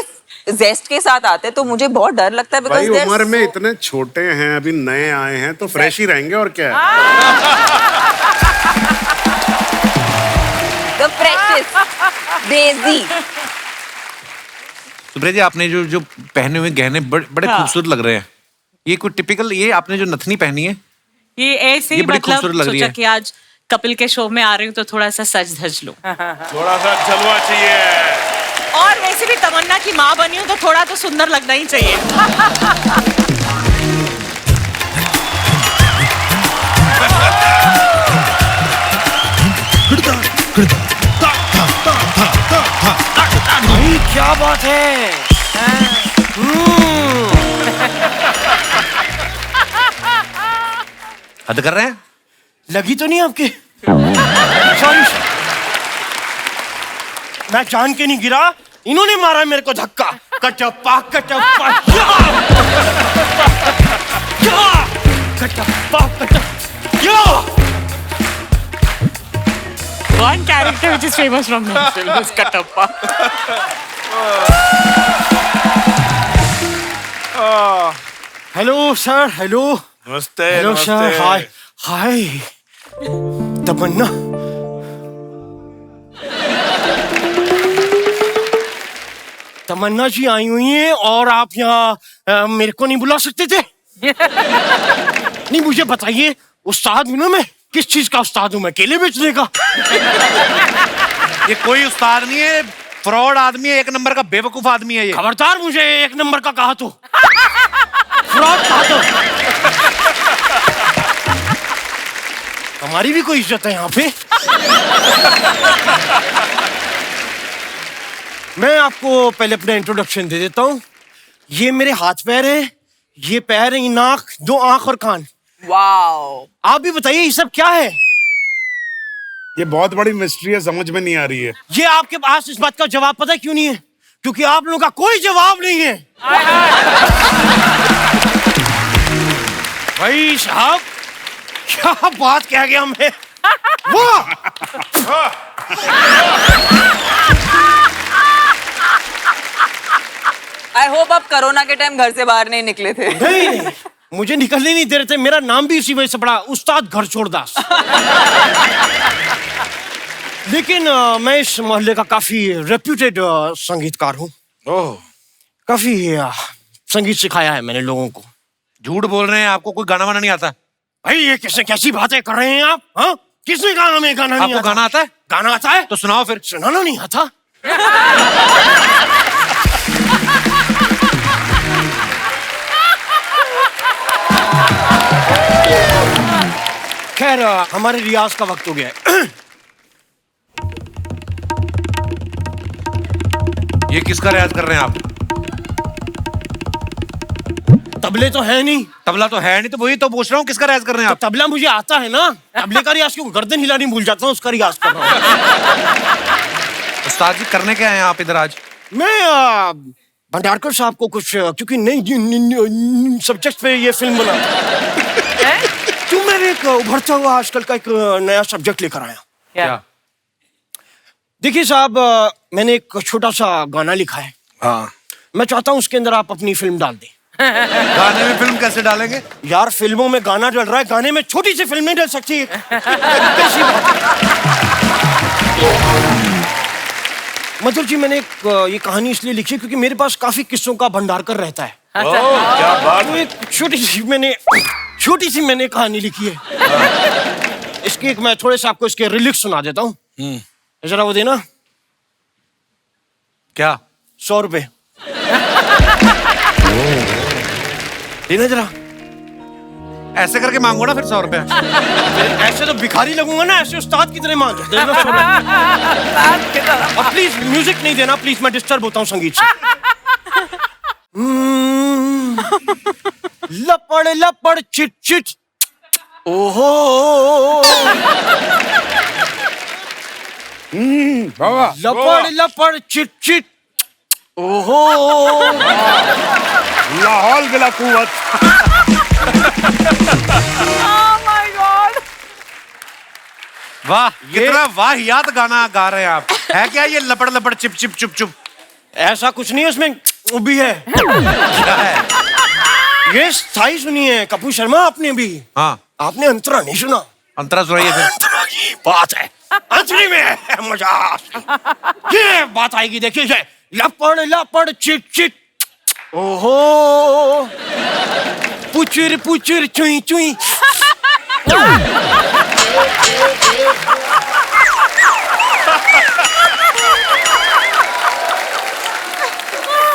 जेस्ट के साथ आते, तो मुझे बहुत डर लगता है। भाई बिकॉज उम्र में इतने छोटे हैं, अभी नए आए हैं, तो फ्रेश ही रहेंगे और क्या है। द फ्रेशेस्ट देसी। सुप्रिया जी आपने जो पहने हुए गहने बड़े खूबसूरत लग रहे हैं। ये कोई टिपिकल, ये आपने जो नथनी पहनी है ये ऐसे ये ही बड़ी मतलब खूबसूरत लग रही सोचा है। कि आज कपिल के शो में आ रही हूँ तो थोड़ा सा सज धज लूं। थोड़ा सा जलवा चाहिए। और वैसे भी तमन्ना की माँ बनी हूँ तो थोड़ा तो सुंदर लगना ही चाहिए। क्या बात है। हद कर रहे हैं। लगी तो नहीं आपके? सॉरी, मैं जान के नहीं गिरा, इन्होंने मारा मेरे को धक्का। Kattappa Kattappa Kattappa Kattappa. One character which is famous from that film is Katappa. Hello sir, hello. नमस्ते। हेलो नमस्ते। सर, हाय हाय। तमन्ना, तमन्ना जी आई हुई हैं और आप यहाँ मेरे को नहीं बुला सकते थे? नहीं, मुझे बताइए, उस्ताद हूं ना मैं। किस चीज का उस्ताद हूं मैं? केले बेचने का? ये कोई उस्ताद नहीं है, फ्रॉड आदमी है, 1 नंबर का बेवकूफ आदमी है ये। खबरदार मुझे 1 नंबर का कहा तो, फ्रॉड कहा तो। हमारी भी कोई इज्जत है यहाँ पे। मैं आपको पहले अपना इंट्रोडक्शन दे देता हूँ। ये मेरे हाथ पैर है, ये पैर है, ये नाक, 2 आंख और कान। वाओ। आप भी बताइए ये सब क्या है? ये बहुत बड़ी मिस्ट्री है, समझ में नहीं आ रही है। ये आपके पास इस बात का जवाब पता क्यों नहीं है? क्योंकि आप लोगों का कोई जवाब नहीं है। भाई साहब, क्या बात कह गया मैं। वाह! आई होप आप कोरोना के टाइम घर से बाहर नहीं निकले थे। नहीं, मुझे निकलने नहीं दे रहे थे। मेरा नाम भी इसी वजह से पड़ा, उस्ताद घर छोड़ दास। लेकिन मैं इस मोहल्ले का काफी रेप्यूटेड संगीतकार हूँ। ओह, काफी संगीत सिखाया है मैंने लोगों को। झूठ बोल रहे हैं, आपको कोई गाना वाना नहीं आता? भाई ये कैसी बातें कर रहे हैं आप? हाँ, किसने कहा हमें गाना नहीं आपको आता? गाना आता है? गाना आता है तो सुनाओ फिर। सुनाना नहीं आता? खैर हमारे रियाज का वक्त हो गया है। ये किसका रियाज कर रहे हैं आप? तबले तो है नहीं। तबला तो है नहीं, तो वही तो पूछ रहा हूँ, किसका रियाज कर रहे हैं आप? तबला मुझे आता है ना, तबले का रियाज क्यों, गर्दन हिलानी भूल जाता हूँ, उसका रियाज कर रहा हूँ। उस्ताद जी करने क्या आए हैं आप इधर आज? मैं भंडारकर साहब को कुछ क्योंकि नई सब्जेक्ट पे ये फिल्म बना क्यों मैंने एक उभरता हुआ आजकल का एक नया सब्जेक्ट लेकर आया। क्या? देखिए साहब, मैंने एक छोटा सा गाना लिखा है। हाँ। मैं चाहता हूँ उसके अंदर आप अपनी फिल्म डाल दें। गाने में फिल्म कैसे डालेंगे? यार फिल्मों में गाना डल रहा है, गाने में छोटी सी फिल्म नहीं डल सकती। कैसी बात है? मधुर जी, मैंने ये कहानी इसलिए लिखी क्योंकि मेरे पास काफी किस्सों का भंडारकर रहता है। क्या बात तो एक छोटी सी मैंने कहानी लिखी है। इसकी एक मैं थोड़े से आपको इसके रिलिक्स सुना देता हूँ। जरा वो देना। क्या? 100 रुपए देना जरा। ऐसे करके मांगो ना फिर 100 रुपया। ऐसे तो भिखारी लगूंगा ना, ऐसे उस्ताद की तरह मांग देना 100 रुपए। और प्लीज म्यूजिक नहीं देना प्लीज, मैं डिस्टर्ब होता हूँ संगीत से। लपड़ लपड़ चिट चिट ओहो लपड़ लपड़ चिट चिट ओहो लाहौल बिला कुव्वत। माय गॉड, वाह, कितना वाहियात गाना गा रहे हैं आप। है क्या ये लपड़ लपड़ चिप चिप चुप चुप? ऐसा कुछ नहीं है उसमें, वो भी है। क्या है? ये स्थाई सुनी है कपूर शर्मा आपने भी। हाँ। आपने अंतरा नहीं सुना? अंतरा सुनाइए फिर। अंतरा की बात है, अंतरी में है मजा। ये बात आएगी, देखिए ये लपड़ लपड़ चिट चिट ओहो पुचुर पुचुर चुई चुई।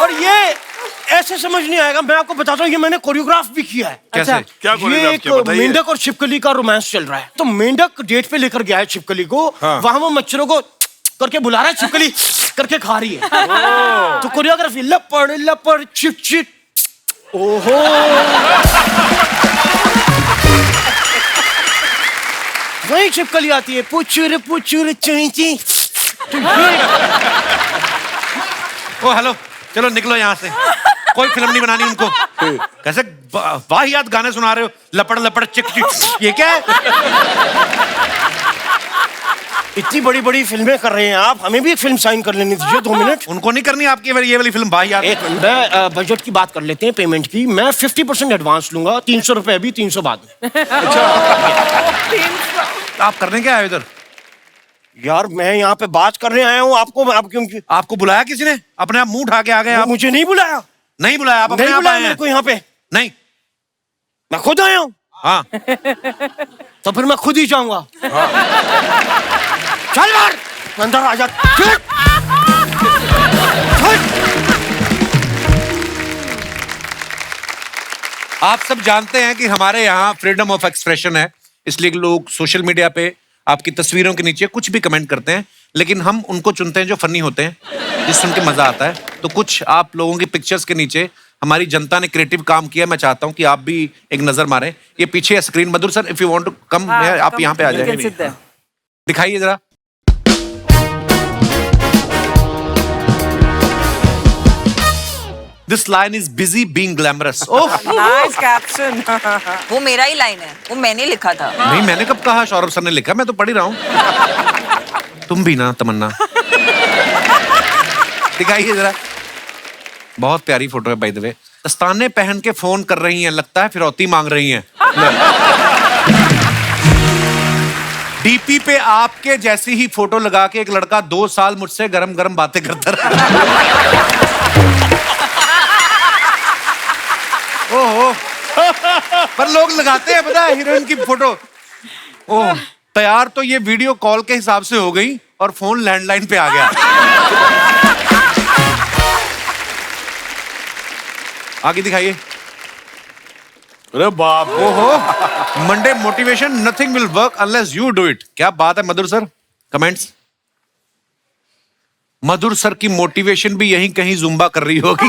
और ये ऐसे समझ नहीं आएगा, मैं आपको बताता हूँ, ये मैंने कोरियोग्राफ भी किया है। कैसे? क्या ये कोरियोग्राफ एक किया बताइए। मेंढक और छिपकली का रोमांस चल रहा है। तो मेंढक डेट पे लेकर गया है छिपकली को, वहां वो मच्छरों को करके बुला रहा है, छिपकली करके खा रही है। तो कोरियोग्राफी लपड़ लपड़ चिट चिट ओहो वही छिपकली आती है पुचुर पुचुर चुई चुई। तो ये ओ हेलो, चलो निकलो यहाँ से, कोई फिल्म नहीं बनानी उनको। कैसे वाहियात गाने सुना रहे हो, लपड़ लपड़ चिक चिक, ये क्या है? इतनी बड़ी बड़ी फिल्में कर रहे हैं आप, हमें भी एक फिल्म साइन कर लेनी दीजिए 2 मिनट। उनको नहीं करनी आपकी ये वाली फिल्म वाहियात? एक मिनट, मैं बजट की बात कर लेते हैं, पेमेंट की। मैं 50% एडवांस लूंगा, 300 रुपए अभी, 300 बाद में। आप करने क्या आए इधर? यार मैं यहाँ पे बात करने आया हूँ, आपको बुलाया किसी ने? अपने आप मुंह उठा के आ गए आप? मुझे नहीं बुलाया। नहीं बुलाया, आप अपने नहीं आप बुलाया आए मेरे हैं? को यहाँ पे, नहीं, मैं खुद आया हूँ। हाँ। तो फिर मैं खुद ही जाऊंगा। चल यार अंदर आ जा। आप सब जानते हैं कि हमारे यहाँ फ्रीडम ऑफ एक्सप्रेशन है, इसलिए लोग सोशल मीडिया पे आपकी तस्वीरों के नीचे कुछ भी कमेंट करते हैं, लेकिन हम उनको चुनते हैं जो फनी होते हैं, जिससे उनके मजा आता है। तो कुछ आप लोगों की पिक्चर्स के नीचे हमारी जनता ने क्रिएटिव काम किया, मैं चाहता हूं कि आप भी एक नजर मारें। ये पीछे screen, Madhur sir if you want to come, आप यहाँ पे आ जाए, दिखाइए जरा। This line is busy being glamorous. Oh, nice caption. वो मेरा ही लाइन है, वो मैंने लिखा था। नहीं मैंने कब कहा सौरभ सर ने लिखा, मैं तो पढ़ ही रहा हूँ। तुम भी ना तमन्ना। दिखाइए जरा, बहुत प्यारी फोटो है बाय द वे। दस्ताने पहन के फोन कर रही हैं, लगता है फिरौती मांग रही हैं। डीपी पे आपके जैसी ही फोटो लगा के एक लड़का 2 साल मुझसे गरम गरम बातें करता रहा। ओहो, पर लोग लगाते हैं पता है हीरोइन की फोटो। ओह, तैयार तो ये वीडियो कॉल के हिसाब से हो गई और फोन लैंडलाइन पे आ गया। आगे दिखाइए। अरे बाप रे। ओहो, Monday motivation, nothing will work unless you do it. क्या बात है मधुर सर। कमेंट्स। मधुर सर की मोटिवेशन भी यहीं कहीं जुम्बा कर रही होगी।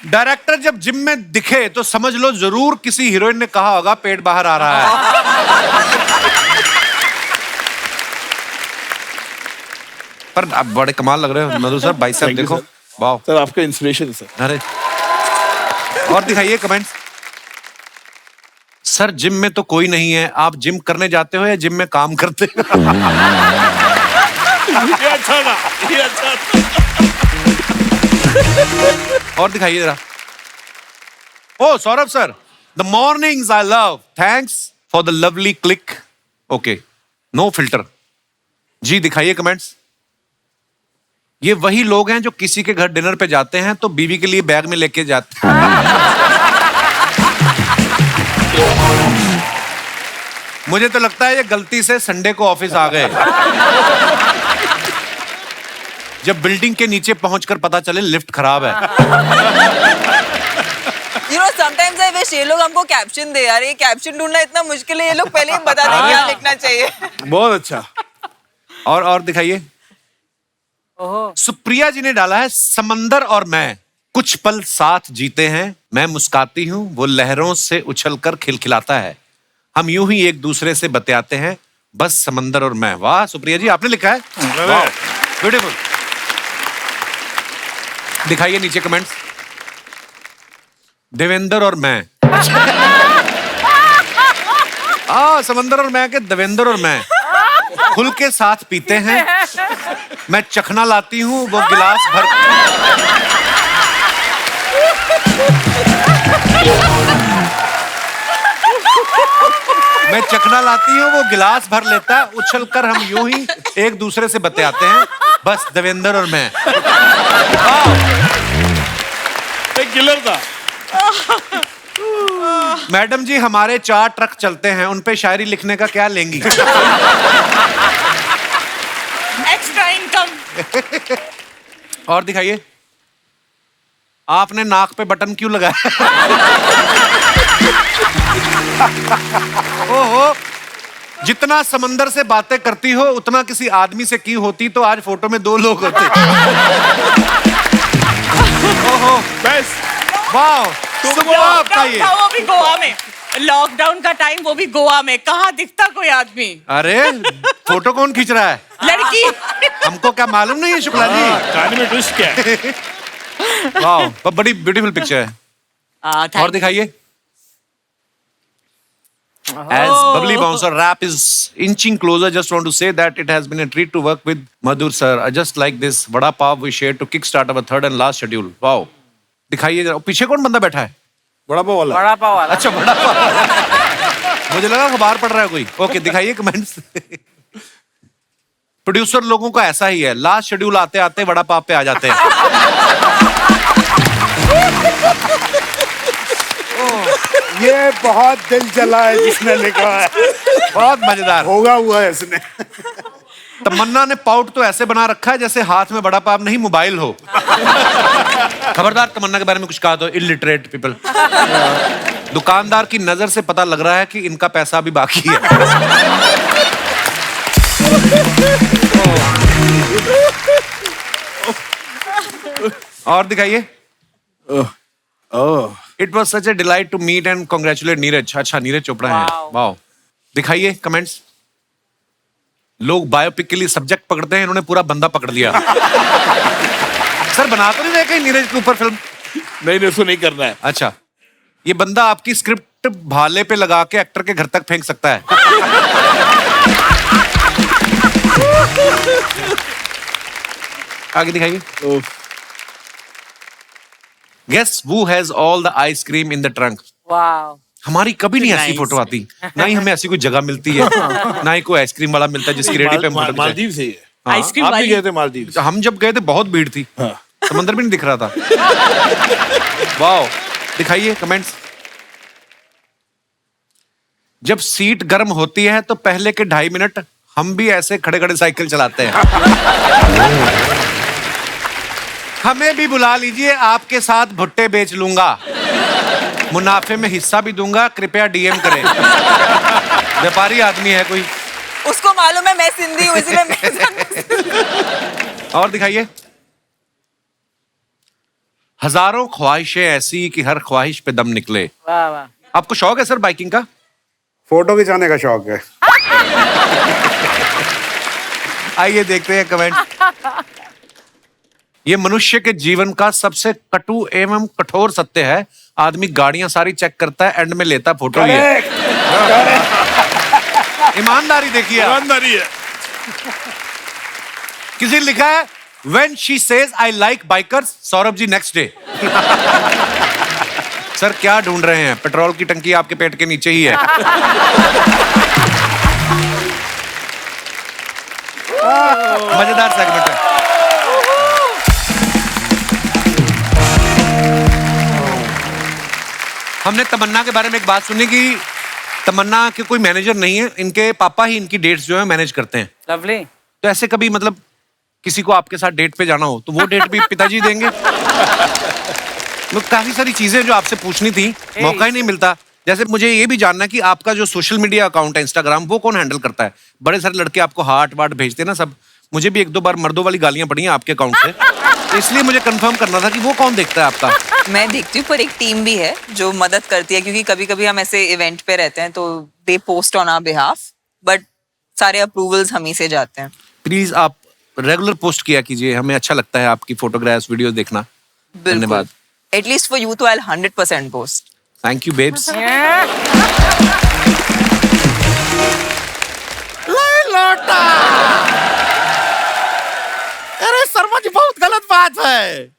डायरेक्टर जब जिम में दिखे तो समझ लो जरूर किसी हीरोइन ने कहा होगा पेट बाहर आ रहा है। पर आप बड़े कमाल लग रहे हो मधुर सर। भाई साहब देखो, वाह सर आपका इंस्पिरेशन है सर। अरे और दिखाइए कमेंट्स। सर जिम में तो कोई नहीं है, आप जिम करने जाते हो या जिम में काम करते हो? ये अच्छा था, ये अच्छा था। और दिखाइए जरा। O Saurabh sir, the mornings I love, thanks for the lovely click. Okay, no filter. जी दिखाइए कमेंट्स। ये वही लोग हैं जो किसी के घर डिनर पे जाते हैं तो बीवी के लिए बैग में लेके जाते हैं। मुझे तो लगता है ये गलती से संडे को ऑफिस आ गए, जब बिल्डिंग के नीचे पहुंचकर पता चले लिफ्ट खराब है। You know, sometimes I wish ये लोग हमको कैप्शन दे यार। ये कैप्शन ढूंढना इतना मुश्किल है, ये लोग पहले ही बता दें क्या लिखना चाहिए। बहुत अच्छा। और दिखाइए। सुप्रिया जी ने डाला है, समंदर और मैं कुछ पल साथ जीते हैं, मैं मुस्काती हूँ वो लहरों से उछलकर खिलखिलाता है, हम यूं ही एक दूसरे से बतियाते हैं, बस समंदर और मैं। वाह सुप्रिया जी, आपने लिखा है, वाह ब्यूटीफुल। दिखाइए नीचे कमेंट्स। देवेंद्र और मैं। समंदर और मैं के देवेंद्र और मैं खुल के साथ पीते हैं, मैं चखना लाती हूँ वो गिलास भर। मैं चखना लाती हूँ वो गिलास भर लेता है, उछल कर हम यूं ही एक दूसरे से बतियाते हैं, बस देवेंद्र और मैं। एक किलर था। मैडम जी हमारे 4 ट्रक चलते हैं, उन पे शायरी लिखने का क्या लेंगी? Extra income. और दिखाइए। आपने नाक पे बटन क्यों लगाया? ओहो, जितना समंदर से बातें करती हो उतना किसी आदमी से की होती तो आज फोटो में 2 लोग होते। ओहो बस वाह, लॉकडाउन था वो भी गोवा में, लॉकडाउन का टाइम वो भी गोवा में, कहाँ दिखता कोई आदमी। अरे फोटो कौन खींच रहा है? लड़की। हमको क्या मालूम नहीं है शुक्ला जी? कहानी में ट्विस्ट क्या है? वाह, बड़ी ब्यूटीफुल पिक्चर है। और दिखाइए। As bubbly bouncer rap is inching closer, just want to say that it has been a treat to work with Madhur sir. I just like this vada pav we shared to kickstart our 3rd and last schedule. Wow. दिखाइए जरा, पीछे कौन बंदा बैठा है? बड़ा पाव वाला। बड़ा पाव वाला। अच्छा बड़ा पाव। मुझे लगा अखबार पढ़ रहा है कोई। ओके दिखाइए कमेंट्स। प्रोड्यूसर लोगों का ऐसा ही है, लास्ट शेड्यूल आते आते वड़ा पाव पे आ जाते हैं। ये बहुत दिल जला है जिसने लिखा है, बहुत मजेदार होगा हुआ है इसने। तमन्ना ने पाउट तो ऐसे बना रखा है जैसे हाथ में बड़ा पाव नहीं मोबाइल हो। खबरदार तमन्ना के बारे में कुछ कहा तो, इलिटरेट पीपल। दुकानदार की नजर से पता लग रहा है कि इनका पैसा अभी बाकी है। और दिखाइए। It was such a delight to meet and congratulate Neeraj. अच्छा नीरज चोपड़ा है, वाओ। दिखाइए कमेंट्स। लोग बायोपिक के लिए सब्जेक्ट पकड़ते हैं, इन्होंने पूरा बंदा पकड़ लिया। सर बना तो नहीं रहे कहीं नीरज के ऊपर फिल्म? नहीं उसको नहीं करना है। अच्छा, ये बंदा आपकी स्क्रिप्ट भाले पे लगा के एक्टर के घर तक फेंक सकता है। आगे दिखाइए। Guess who has all the ice cream in the trunk? वाह। हमारी कभी नहीं ऐसी फोटो आती, ना ही हमें ऐसी कोई जगह मिलती है, ना ही कोई आइसक्रीम वाला मिलता है जिसकी रेडी पे फोटो। मालदीव से ही है। आइसक्रीम आप भी वाली। गए थे मालदीव? हम जब गए थे बहुत भीड़ थी, समंदर भी नहीं दिख रहा था। वाओ, दिखाइए कमेंट्स। जब सीट गर्म होती है तो पहले के 2.5 मिनट हम भी ऐसे खड़े खड़े साइकिल चलाते हैं। हमें भी बुला लीजिए, आपके साथ भुट्टे बेच लूंगा, मुनाफे में हिस्सा भी दूंगा, कृपया डीएम करें। व्यापारी आदमी है कोई। उसको मालूम है मैं सिंधी हूँ, इसलिए मैं और दिखाइए। हजारों ख्वाहिशें ऐसी कि हर ख्वाहिश पे दम निकले। वाह वाह। आपको शौक है सर बाइकिंग का? फोटो खिंचाने का शौक है। आइए देखते हैं कमेंट। ये मनुष्य के जीवन का सबसे कटु एवं कठोर सत्य है। आदमी गाड़ियां सारी चेक करता है, एंड में लेता फोटो ही है। ईमानदारी देखिए, ईमानदारी है। किसी ने लिखा है When she says I like bikers, Saurabh ji next day. Sir क्या ढूंढ रहे हैं? पेट्रोल की टंकी आपके पेट के नीचे ही है। मजेदार सेगमेंट है। हमने तमन्ना के बारे में एक बात सुनी कि तमन्ना के कोई मैनेजर नहीं है, इनके पापा ही इनकी डेट्स जो है मैनेज करते हैं। लवली। तो ऐसे कभी मतलब किसी को आपके साथ डेट पे जाना हो तो वो डेट भी पिताजी देंगे? काफी सारी चीजें जो आपसे पूछनी थी, मौका ही नहीं मिलता। जैसे मुझे ये भी जानना है कि आपका जो सोशल मीडिया अकाउंट है इंस्टाग्राम, वो कौन हैंडल करता है? बड़े सारे लड़के आपको हार्ट वार्ट भेजते हैं ना सब। मुझे भी 1-2 बार मर्दों वाली गालियां पड़ी हैं आपके अकाउंट से, तो इसलिए मुझे कंफर्म करना था कि वो कौन देखता है आपका। मैं देखती हूँ, पर एक टीम भी है जो मदद करती है, क्योंकि कभी कभी हम ऐसे इवेंट पे रहते हैं तो they post on our behalf, but सारे अप्रूवल्स हम ही से जाते हैं। प्लीज आप रेगुलर पोस्ट किया कीजिए, हमें अच्छा लगता है आपकी फोटोग्राफ्स वीडियोस देखना। धन्यवाद। एटलीस्ट फॉर यू तो I 100% post. Thank you babes. लौटा। अरे शर्मा जी बहुत गलत बात है।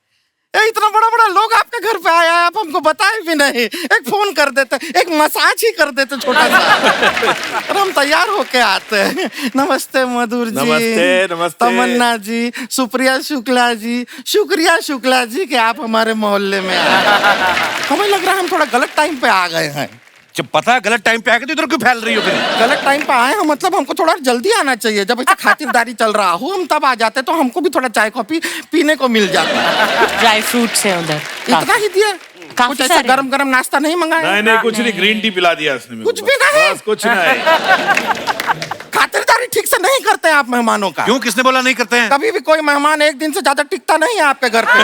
ये इतना बड़ा बड़ा लोग आपके घर पे आया है, आप हमको बताए भी नहीं। एक फोन कर देते, एक मसाज ही कर देते छोटा सा, और हम तैयार होके आते हैं। नमस्ते मधुर जी। नमस्ते, नमस्ते। तमन्ना जी, सुप्रिया शुक्ला जी, शुक्रिया शुक्ला जी कि आप हमारे मोहल्ले में आए। हमें लग रहा है हम थोड़ा गलत टाइम पे आ गए हैं। जब पता है गलत टाइम पे आके तो इधर क्यों फैल रही हो फिर? गलत टाइम पे आए हैं मतलब हमको थोड़ा जल्दी आना चाहिए। जब ऐसे खातिरदारी चल रहा हो हम तब आ जाते तो हमको भी थोड़ा चाय कॉफी पीने को मिल जाता। ड्राई फ्रूट्स है उधर। इतना ही दिया, कुछ ऐसा गरम गरम नाश्ता नहीं मंगाया? नहीं कुछ नहीं, ग्रीन टी पिला दिया उसने मेरे को। कुछ भी नहीं? बस कुछ नहीं। खातिरदारी ठीक से नहीं करते आप मेहमानों का। क्यों, किसने बोला नहीं करते हैं? कभी भी कोई मेहमान एक दिन से ज्यादा टिकता नहीं है आपके घर पे।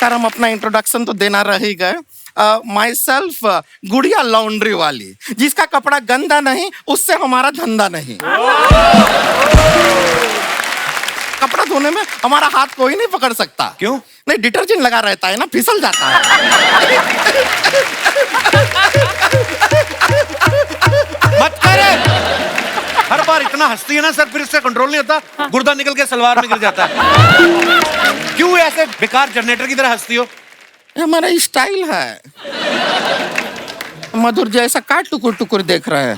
कर हम अपना इंट्रोडक्शन तो देना रह ही गए। माई सेल्फ गुड़िया लॉन्ड्री वाली, जिसका कपड़ा गंदा नहीं उससे हमारा धंधा नहीं। कपड़ा धोने में हमारा हाथ कोई नहीं पकड़ सकता। क्यों? नहीं, डिटर्जेंट लगा रहता है ना, फिसल जाता है। मत करे। हर बार इतना हंसती है ना सर, फिर इससे कंट्रोल नहीं होता, गुर्दा निकल के सलवार में गिर जाता है। क्यों ऐसे बेकार जनरेटर की तरह हंसती हो? हमारा स्टाइल है। मधुर जैसा का टुकुर टुकुर देख रहे हैं।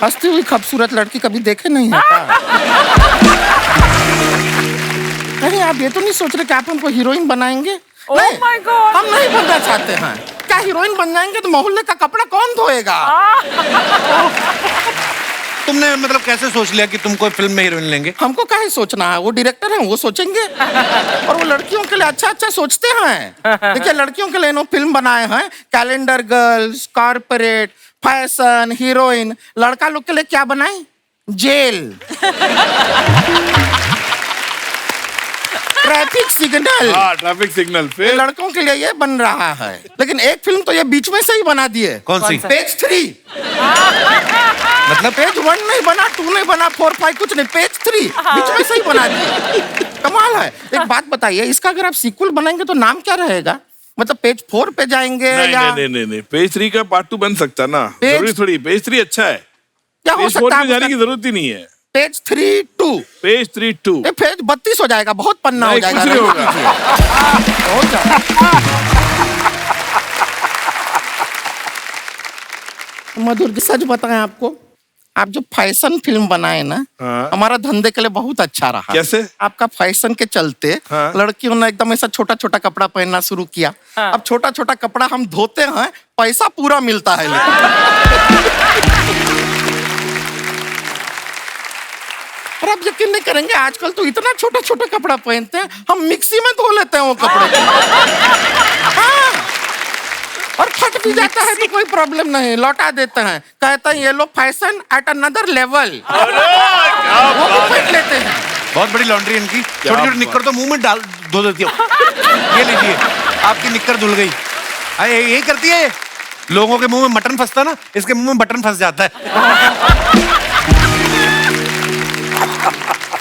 हंसती हुई खूबसूरत लड़की कभी देखे नहीं है क्या? नहीं, आप ये तो नहीं सोच रहे कि आप हमको हीरोइन बनाएंगे? नहीं, my God! हम नहीं बनना चाहते हैं। क्या हीरोइन बन जाएंगे तो मोहल्ले का कपड़ा कौन धोएगा? तुमने मतलब कैसे सोच लिया कि तुम कोई फिल्म में हीरोइन लेंगे? हमको काहे सोचना है, वो डायरेक्टर हैं, वो सोचेंगे। और वो लड़कियों के लिए अच्छा अच्छा सोचते हैं। देखिए लड़कियों के लिए इन्होंने फिल्म बनाए हैं, कैलेंडर गर्ल्स, कॉर्पोरेट, फैशन, हीरोइन। लड़का लोग के लिए क्या बनाए? जेल, ट्रैफिक सिग्नल। हाँ, ट्रैफिक सिग्नल। ये फिर लड़कों के लिए ये बन रहा है। लेकिन एक फिल्म तो ये बीच में से ही बना दिए। कौन सी? पेज 3। मतलब पेज 1 नहीं बना, 2 नहीं बना, 4, 5 कुछ नहीं, पेज 3 बीच में से ही बना दिए। कमाल है। एक बात बताइए, इसका अगर आप सीक्वल बनाएंगे तो नाम क्या रहेगा? मतलब पेज 4 पे जाएंगे नहीं, या नहीं, पेज 3 का पार्ट 2 बन सकता ना। जरूरी थोड़ी, पेज 3 अच्छा है। क्या हो पेज 4 सकता में जाने है? की जरूरत ही नहीं है। Page 3-2, page 3-2। पेज 32 हो जाएगा, बहुत पन्ना हो नहीं, जाएगा। कुछ नहीं होगा। हो जाएगा। मधुर जी सच बताएं आपको, आप जो फैशन फिल्म बनाए ना, हाँ। हमारा धंधे के लिए बहुत अच्छा रहा। कैसे? आपका फैशन के चलते हाँ। लड़कियों ने एकदम ऐसा छोटा छोटा कपड़ा पहनना शुरू किया। हाँ। अब छोटा छोटा कपड़ा हम धोते हैं, पैसा पूरा मिलता है लेकिन। और आप यकीन नहीं करेंगे, आजकल तो इतना छोटा छोटा कपड़ा पहनते हैं, हम मिक्सी में धो लेते हैं वो कपड़े। हाँ। और फट भी जाता है तो कोई प्रॉब्लम नहीं, लौटा देते हैं, कहते हैं ये लो फैशन एट अनदर लेवल, वो भी पहन लेते हैं। बहुत बड़ी लॉन्ड्री इनकी। छोटी छोटी निक्कर तो मुंह में डाल धो देती हो। ये लीजिए, आपकी निक्कर धुल गई। अरे यही करती है, लोगों के मुंह में मटन फंसता ना, इसके मुंह में बटन फंस जाता है।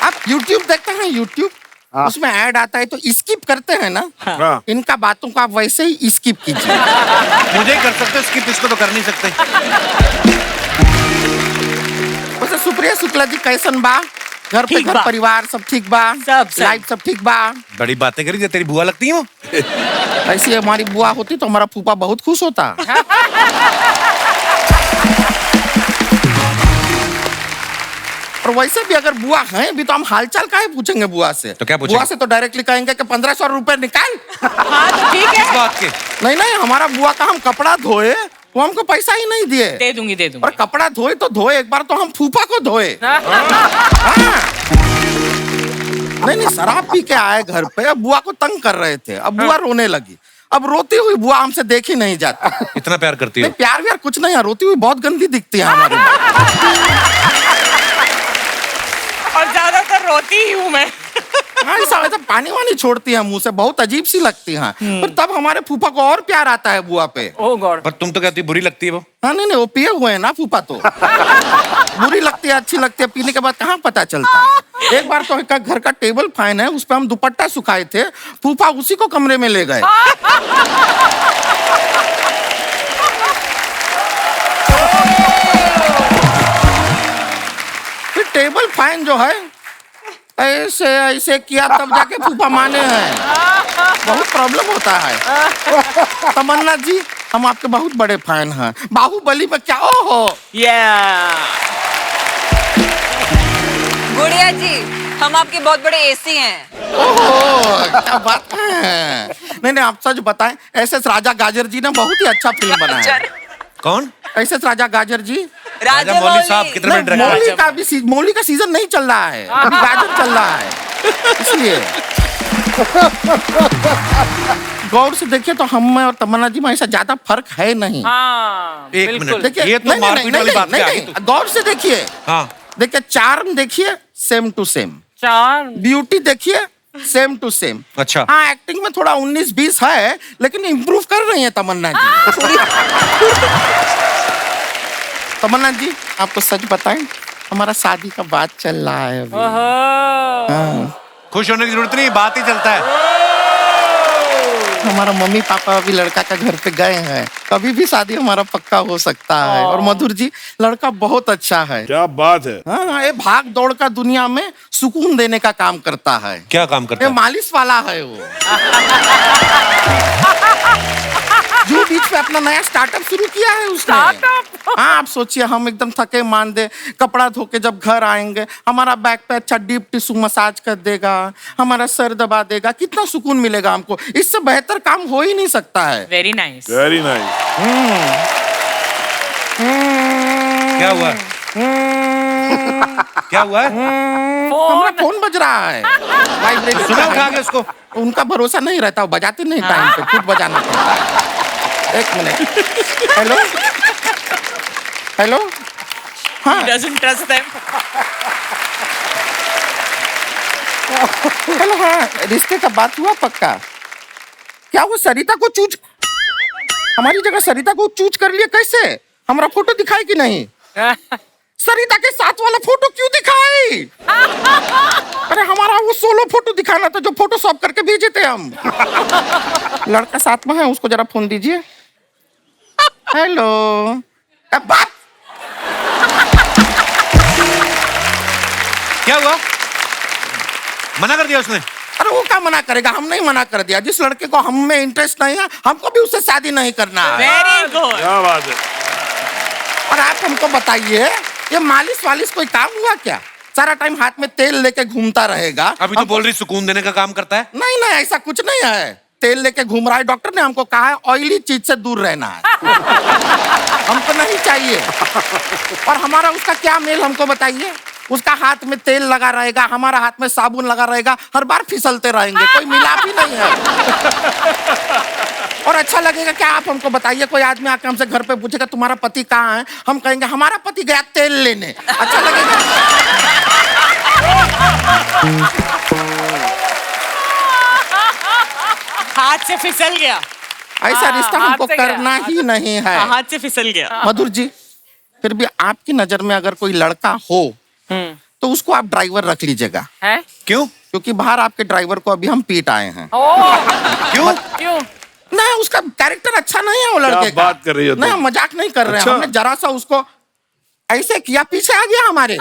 आप YouTube देखते हैं, YouTube उसमें ऐड आता है तो स्किप करते हैं ना, इनका बातों को आप वैसे ही स्किप कीजिए। मुझे ही कर सकते, स्किप इसको तो कर नहीं सकते। वैसे सुप्रिया शुक्ला जी कैसन बा? घर पे ठीक घर बा। परिवार सब ठीक बा? सब सही। लाइफ सब ठीक बा? बड़ी बातें करी, जो तेरी बुआ लगती है वो। ऐसी हमारी बुआ होती तो हमारा फूफा बहुत खुश होता। और वैसे भी अगर बुआ हैं भी तो हम हालचाल काहे पूछेंगे बुआ से? तो क्या पूछेंगे? बुआ से तो डायरेक्टली कहेंगे कि 1500 रुपए निकाल। हाँ तो ठीक इस है, बात के नहीं नहीं, हमारा बुआ का हम कपड़ा धोए वो हमको पैसा ही नहीं दिए। दे दूंगी दे और दूंगी। कपड़ा धोए तो धोए, एक बार तो हम फूफा को धोए। हाँ। नहीं नहीं, शराब पी के आए घर पे, अब बुआ को तंग कर रहे थे, अब बुआ रोने लगी। अब रोती हुई बुआ हमसे देखी नहीं जाती। इतना प्यार करती हो। नहीं, प्यार व्यार कुछ नहीं है, रोती हुई बहुत गंदी दिखती है हमारी बुआ। और ज्यादातर रोती ही हूँ मैं। हाँ, ऐसा वैसा पानी वानी छोड़ती है मुंह से, बहुत अजीब सी लगती है। पर तब हमारे फूफा को और प्यार आता है बुआ पे। ओ गॉड। पर तुम तो कहती बुरी लगती है वो। हाँ नहीं नहीं, वो पिए हुए हैं ना फूफा तो। बुरी लगती है अच्छी लगती है, पीने के बाद कहाँ पता चलता है। एक बार तो एक घर का टेबल फैन है, उस पर हम दुपट्टा सुखाए थे, फूफा उसी को कमरे में ले गए। फिर टेबल फैन जो है ऐसे ऐसे किया तब जाके फूफा माने हैं। बहुत प्रॉब्लम होता है। तमन्ना जी, हम आपके बहुत बड़े फैन हैं। बाहुबली में क्या ओहो। गुड़िया जी, हम आपके बहुत बड़े एसी हैं। ओहो, क्या बात है। नहीं नहीं, आप सच बताएं, एस.एस. राजा गाजर जी ने बहुत ही अच्छा फिल्म बनाया है। कौन? एस.एस. राजा गाजर जी। राजा मौली साहब कितने नहीं, मिनट रखा? मौली का सीजन नहीं चल रहा है, अभी गाजर चल रहा है, इसलिए। गौर से देखिए तो हम में और तमन्ना जी में ऐसा ज्यादा फर्क है नहीं। हाँ, एक बिल्कुल। मिनट, देखिए, ये तो नहीं, नहीं, मारपीट नहीं, वाली बात पे आ गई नहीं, गौर से देखिए। हाँ, देखिए, चार्म देखिए सेम टू सेम, चार ब्यूटी देखिए सेम टू सेम। अच्छा। हाँ, एक्टिंग में थोड़ा 19-20 है, लेकिन इम्प्रूव कर रही है तमन्ना जी। तमन्ना जी, आपको सच बताएं, हमारा शादी का बात चल रहा है अभी। हाँ। खुश होने की जरूरत नहीं, बात ही चलता है। हमारा मम्मी पापा अभी लड़का का घर पे गए हैं, कभी भी शादी हमारा पक्का हो सकता है। और मधुर जी, लड़का बहुत अच्छा है। क्या बात है। हाँ, ये भाग दौड़ का दुनिया में सुकून देने का काम करता है। क्या काम करता ये है? मालिश वाला है वो। जो बीच में अपना नया स्टार्टअप शुरू किया है उसने। हाँ, आप सोचिए, हम एकदम थके मांदे कपड़ा धो के जब घर आएंगे, हमारा बैक पे अच्छा डीप टिश्यू मसाज कर देगा, हमारा सर दबा देगा, कितना सुकून मिलेगा हमको। इससे बेहतर काम हो ही नहीं सकता है। Very nice. Very nice. क्या हुआ? क्या हुआ है? हमारा फोन बज रहा है, वाइब्रेशन सुना उठा के उसको। उनका भरोसा नहीं रहता, वो बजाते नहीं टाइम पे, खुद बजाना पड़ता है। एक मिनट। Hello hello. हाँ Doesn't trust them. हेलो। हाँ, रिश्ते का बात हुआ पक्का? क्या वो सरिता को चूज, हमारी जगह सरिता को चूज कर लिया? कैसे? हमारा फोटो दिखाई कि नहीं? सरिता के साथ वाला फोटो क्यों दिखाई? अरे हमारा वो सोलो फोटो दिखाना था जो फोटोशॉप करके भेजे थे हम। लड़का साथ में है, उसको जरा फोन दीजिए। हेलो। बात क्या हुआ? मना कर दिया उसने? अरे वो क्या मना करेगा, हम नहीं मना कर दिया। जिस लड़के को हम में इंटरेस्ट नहीं है, हमको भी उससे शादी नहीं करना है। Very good. क्या बात है। और आप हमको बताइए ये मालिश वालिश कोई काम हुआ क्या? सारा टाइम हाथ में तेल लेके घूमता रहेगा। अभी तो बोल रही सुकून देने का काम करता है। नहीं नहीं, ऐसा कुछ नहीं है। तेल लेके घूम रहा है, डॉक्टर ने हमको कहा है ऑयली चीज से दूर रहना है। हमको नहीं चाहिए। और हमारा उसका क्या मेल हमको बताइए? उसका हाथ में तेल लगा रहेगा, हमारा हाथ में साबुन लगा रहेगा, हर बार फिसलते रहेंगे, कोई मिलाप ही नहीं है। और अच्छा लगेगा क्या? आप हमको बताइए, कोई आदमी आके हमसे घर पे पूछेगा तुम्हारा पति कहाँ है, हम कहेंगे हमारा पति गया तेल लेने, अच्छा लगेगा? हाथ से फिसल गया। ऐसा रिश्ता हाथ हमको से गया, करना ही नहीं है। हाथ से फिसल गया। मधुर जी, फिर भी आपकी नजर में अगर कोई लड़का हो तो उसको आप ड्राइवर रख लीजिएगा। है? क्यों? क्योंकि बाहर आपके ड्राइवर को अभी हम पीट आए हैं। क्यों? क्यों? नहीं, उसका कैरेक्टर अच्छा नहीं है वो लड़के का। बात कर रही हो तुम? नहीं, हम मजाक नहीं कर रहे हैं। हमने जरा सा उसको ऐसे किया, पीछे आ गया हमारे।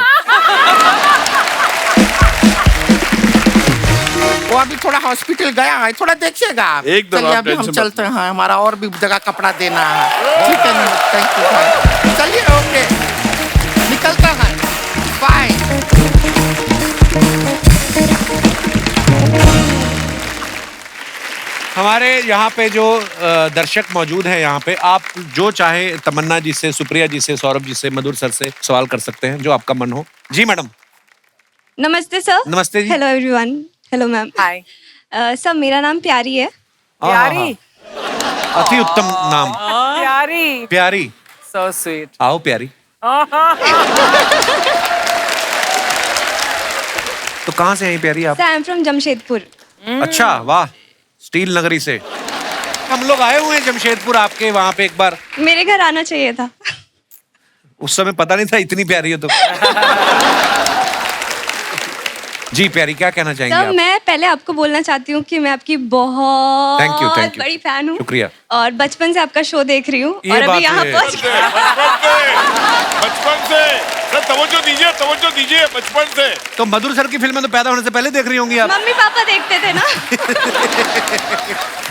वो अभी थोड़ा हॉस्पिटल गया है, थोड़ा देखिएगा आप। एकदम चलिए आप अभी हम टेंशन मत चलते हैं, हमारा और भी जगह कपड़ा देना है। ठीक है, थैंक यू भाई। चलिए, ओके, निकलता है, बाय। हमारे यहाँ पे जो दर्शक मौजूद हैं, यहाँ पे आप जो चाहे तमन्ना जी से, सुप्रिया जी से, सौरभ जी से, मधुर सर से सवाल कर सकते हैं, जो आपका मन हो। जी मैडम। नमस्ते सर। नमस्ते जी। Hello everyone. Hello ma'am. Hi. Sir, मेरा नाम प्यारी है। प्यारी? अति उत्तम नाम। प्यारी। प्यारी। So sweet. आओ प्यारी। तो कहाँ से हैं प्यारी आप? Sir, I am from Jamshedpur. अच्छा, वाह, स्टील नगरी से। हम लोग आए हुए हैं जमशेदपुर आपके वहाँ पे एक बार। मेरे घर आना चाहिए था। उस समय पता नहीं था इतनी प्यारी हो तो। जी प्यारी, क्या कहना चाहेंगे सर, आप? मैं पहले आपको बोलना चाहती हूँ कि मैं आपकी बहुत Thank you, thank you. बड़ी फैन हूँ। शुक्रिया। और बचपन से आपका शो देख रही हूँ ये और अभी बात यहाँ है। पहुँच बचपन से सर, तवज्जो दीजिए बचपन से। तो मधुर सर की फिल्में तो पैदा होने से पहले देख रही होंगी आप। मम्मी पापा देखते थे ना।